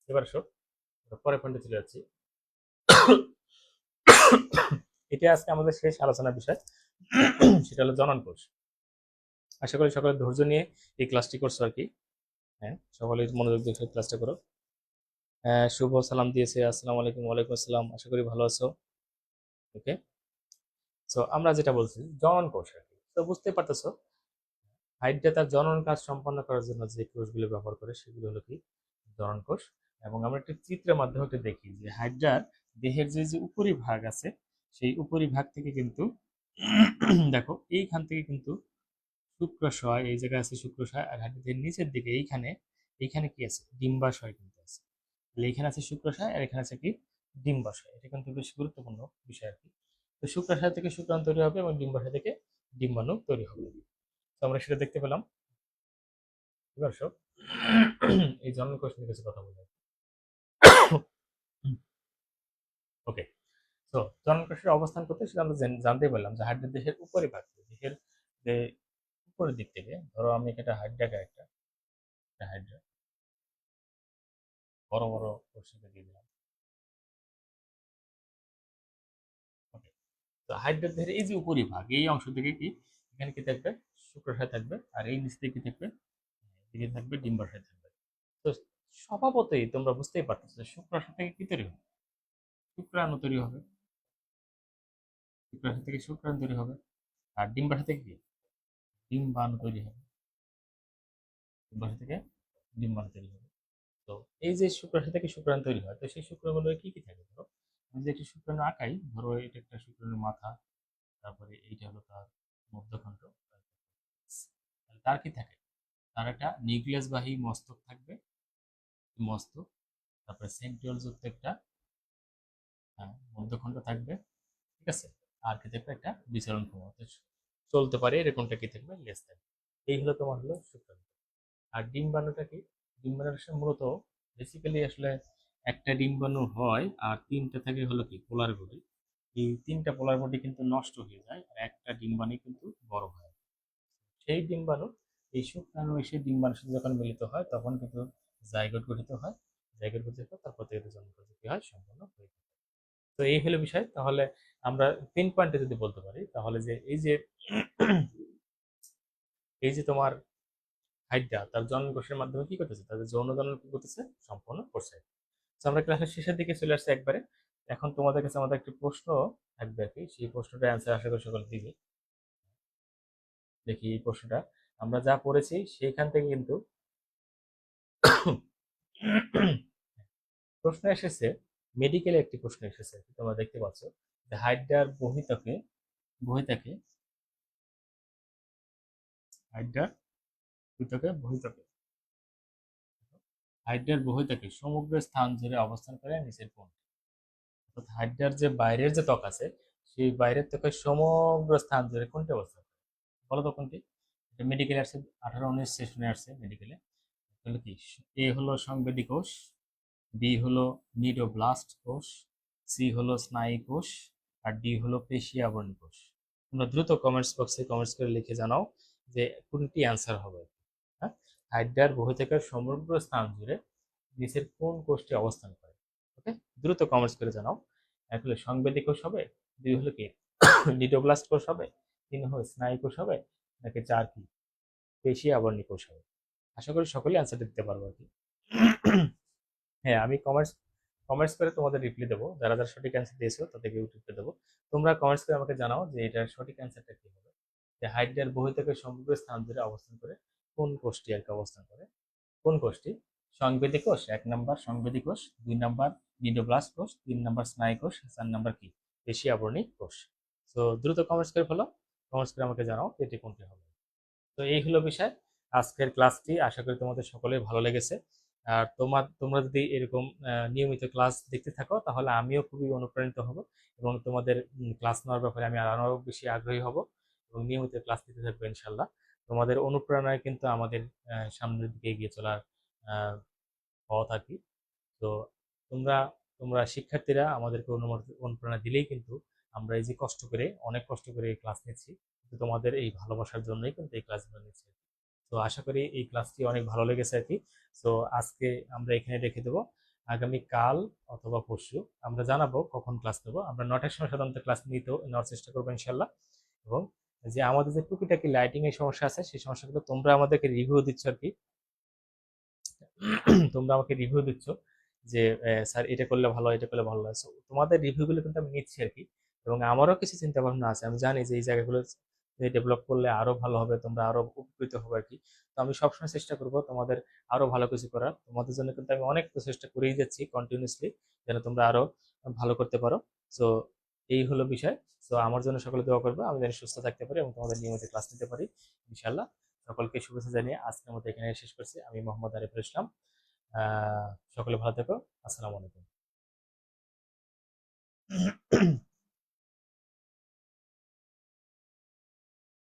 এবার আসো, পরের পয়েন্টে চলে যাচ্ছি। এটা আজকে আমাদের শেষ আলোচনার বিষয়, সেটা হলো জনন কোষ। আশা করি সকলে ধৈর্য নিয়ে এই ক্লাসটি করছো আর কি। হ্যাঁ, সকলে মনোযোগ দিয়ে ক্লাসটা করো। হ্যাঁ, শুভ সালাম দিয়েছে, আসসালামু আলাইকুম। ওয়ালাইকুম আসসালাম, আশা করি ভালো আছো। ওকে, তো আমরা যেটা বলছি জনন কোষ আর কি, তো বুঝতে পারতেছো হাইড্রা তার জনন কাজ সম্পন্ন করার জন্য যে কোষগুলো ব্যবহার করে সেগুলো হলো কি, জনন কোষ। এবং আমরা একটা চিত্রের মাধ্যমে একটা দেখি যে হাইড্রার দেহের যে যে উপরিভাগ আছে, সেই উপরিভাগ থেকে কিন্তু দেখো এইখান থেকে কিন্তু শুক্রাশয়, এই জায়গায় আছে শুক্রাশয়, আর হাইড্রার নিচের দিকে এইখানে, এইখানে কি আছে, ডিম্বাশয় কিন্তু আছে। তাহলে এখানে আছে শুক্রাশয় আর এখানে আছে কি, ডিম্বাশয়। এটা কিন্তু বেশ গুরুত্বপূর্ণ বিষয় আর কি। তো শুক্রাশয় থেকে শুক্রাণু তৈরি হবে এবং ডিম্বাশয় থেকে ডিম্বাণু তৈরি হবে। তো আমরা সেটা দেখতে পেলাম। দর্শক, এই জনন কোষ নিয়ে কিছু কথা বলবো। ওকে, তো জনন কোষের অবস্থান করতে সেটা আমরা জানতেই পারলাম যে হাড্ডার দেহের উপরে ভাগ, দেহের যে উপরের দিক থেকে, ধরো আমি একটা হাড্ডাকে একটা হাড্ডা বড় বড় কোষকে দিয়ে দিলাম। ওকে, তো হাড্ডার দেহের এই যে উপরিভাগ, এই অংশ থেকে কি, এখানে কি থাকবে, শুক্রাশয় থাকবে, আর এই নিচ থেকে কি থাকবে, এদিকে থাকবে ডিম্বাশয় থাকবে। তো স্বভাবতই তোমরা বুঝতেই পারতেছো যে শুক্রাশয় থেকে কি তৈরি হবে, শুক্রাণু তৈরি হবে। শুক্রাশয় থেকে শুক্রাণু তৈরি হবে। আর ডিম্বাশয় থেকে কি, ডিম্বাণু তৈরি হবে। ডিম্বাশয় থেকে ডিম্বাণু তৈরি হবে। তো এই যে শুক্রাশয় থেকে শুক্রাণু তৈরি হয়, তো সেই শুক্রাণুগুলো কি কি থাকে, ধরো আমি যে একটি শুক্রাণু আঁকাই, ধরো এটা একটা শুক্রাণুর মাথা, তারপরে এইটা হলো তার মধ্যখণ্ড, তার কি থাকে, তার একটা নিউক্লিয়াস বাহী মস্তক থাকবে, মস্তক, তারপরে সেন্ট্রিওল যুক্ত একটা মধ্যখণ্ড থাকবে, ঠিক আছে। আর কি থাকবে, একটা বিচরণ ক্ষমতা চলতে পারে এরকমটা কি থাকবে, লেজ থাকবে। এই হলো তোমার হলো শুক্রাণু। আর ডিম্বাণুটা কি, ডিম্বাণু আসলে মূলত বেসিক্যালি আসলে একটা ডিম্বাণু হয় আর তিনটা থাকে হলো কি পোলার বডি। এই তিনটা পোলার বডি কিন্তু নষ্ট হয়ে যায় আর একটা ডিম্বাণু কিন্তু বড় হয়। সেই ডিম্বাণু এই শুক্রাণু এসে ডিম্বাণুর সাথে যখন মিলিত হয় তখন কিন্তু জাইগোট গঠিত হয়। জাইগোট গঠিত হয় তারপর থেকে জন্ম প্রযুক্তি হয় সম্পূর্ণ হয়ে থাকে। তো এই হলো বিষয়। তাহলে আমরা পিন পয়েন্টে যদি বলতে পারি তাহলে যে এই যে এই যে তোমার হাইড্রা তার জনন-কোষের মাধ্যমে কি করতেছে? তাদের যৌন জনন কি করতেছে? সম্পন্ন করছে। তো আমরা ক্লাসের শেষের দিকে চলে আসছি একবারে। এখন তোমাদের কাছে আমাদের একটি প্রশ্ন থাকবে আরকি। সেই প্রশ্নটার অ্যান্সার আশা করি সকলে দিবে। দেখি এই প্রশ্নটা আমরা যা পড়েছি সেইখান থেকে কিন্তু প্রশ্ন এসেছে, মেডিকেলে একটি প্রশ্ন এসেছে। তোমরা দেখতে পাচ্ছ যে হাইড্রার বহিঃত্বকে হাইড্রার বহিঃত্বকে হাইড্রার বহিঃত্বকে সমগ্র স্থান জুড়ে অবস্থান করে নিচের কোনটি? অর্থাৎ হাইড্রার যে বাইরের যে ত্বক আছে সেই বাইরের ত্বকের সমগ্র স্থান জুড়ে কোনটি অবস্থান করে? বলো তো কোনটি? এটা মেডিকেলে আসছে, 18-19 সেশনে আসছে মেডিকেলে। তাহলে কি? এ হলো সংবেদী কোষ, বি হলো নিডোব্লাস্ট কোষ, সি হলো স্নায়ু কোষ, আর ডি হলো পেশি আবরণী কোষ। তোমরা দ্রুত কমেন্টস বক্সে কমেন্টস করে লিখে জানাও যে কোনটি অ্যান্সার হবে। হ্যাঁ, হাইড্রার বহিঃত্বকের সমগ্র স্থান জুড়ে নিচের কোন কোষটি অবস্থান করে? ওকে, দ্রুত কমেন্টস করে জানাও। এক হলো সংবেদী কোষ হবে, দুই হলো কি নিডোব্লাস্ট কোষ হবে, তিন হলো স্নায়ু কোষ হবে, নাকি চার কি পেশি আবরণী কোষ হবে? আশা করি সকলেই অ্যান্সারটা দিতে পারবো আর কি। হ্যাঁ, আমি কমেন্টস করে তোমাদের রিপ্লাই দেবো। যারা যারা সঠিক অ্যান্সার দিয়েছো তাদেরকে রিপ্লাই দেবো। তোমরা কমেন্টস করে আমাকে জানাও যে এটার সঠিক অ্যান্সারটা কি হবে। যে হাইড্রার বহিঃত্বকের সমগ্র স্থান জুড়ে অবস্থান করে কোন কোষটি আর কি অবস্থান করে? কোন কোষটি? সংবেদী কোষ 1 নাম্বার সংবেদী কোষ, 2 নাম্বার নিডোব্লাস্ট কোষ, 3 নাম্বার স্নায়ু কোষ, 4 নাম্বার কি পেশি আবরণী কোষ। তো দ্রুত কমেন্টস করে ফেলো। কমেন্টস করে আমাকে জানাও এটি কোনটি হবে। তো এই হলো বিষয় আজকের ক্লাসটি। আশা করি তোমাদের সকলের ভালো লেগেছে। আর তোমরা যদি এরকম নিয়মিত ক্লাস দেখতে থাকো তাহলে আমিও খুবই অনুপ্রাণিত হব এবং তোমাদের ক্লাস নেওয়ার ব্যাপারে আমি আরো বেশি আগ্রহী হব এবং নিয়মিত ক্লাস দিতে থাকবো ইনশাল্লাহ। তোমাদের অনুপ্রেরণায় কিন্তু আমাদের সামনের দিকে এগিয়ে চলার আহ, পথ আর কি। তো তোমরা তোমরা শিক্ষার্থীরা আমাদেরকে অনুপ্রেরণা দিলেই কিন্তু আমরা এই যে অনেক কষ্ট করে এই ক্লাস নিচ্ছি, কিন্তু তোমাদের এই ভালোবাসার জন্যই কিন্তু এই ক্লাসগুলো নিচ্ছি। তো আশা করি এই ক্লাসটি অনেক ভালো লেগেছে আর কি। তো আজকে আমরা এখানে রেখে দেবো। আগামী কাল অথবা পরশু আমরা জানাবো কখন ক্লাস নেবো। আমরা 9টার সময় সাধারণত ক্লাস নেওয়ার চেষ্টা করবো ইনশাল্লাহ। এবং যে আমাদের যে টুকিটাকি লাইটিং এর সমস্যা আছে সেই সমস্যাগুলো তোমরা আমাদেরকে রিভিউ দিচ্ছ আর কি। তোমরা আমাকে রিভিউ দিচ্ছ যে স্যার এটা করলে ভালো হয়, এটা করলে ভালো হয়। So, তোমাদের রিভিউগুলো কিন্তু আমি নিচ্ছি আর কি। এবং আমারও কিছু চিন্তা ভাবনা আছে, আমি জানি যে এই জায়গাগুলো ডেভেলপ করলে আরো ভালো হবে, তোমরা আরো উপকৃত হবে আর কি। তো আমি সবসময় চেষ্টা করব তোমাদের আরো ভালো কিছু করার। তোমাদের জন্য কিন্তু আমি অনেক চেষ্টা করেই যাচ্ছি কন্টিনিউসলি, যেন তোমরা আরো ভালো করতে পারো। তো এই হলো বিষয়। তো আমার জন্য সকলে দোয়া করবে, আমি যেন সুস্থ থাকতে পারি এবং তোমাদের নিয়মিত ক্লাস নিতে পারি ইনশাল্লাহ। সকলকে শুভেচ্ছা জানিয়ে আজকের মতো এখানে শেষ করছি। আমি মোহাম্মদ আরিফুল ইসলাম। সকলে ভালো থেকো। আসসালামু আলাইকুম।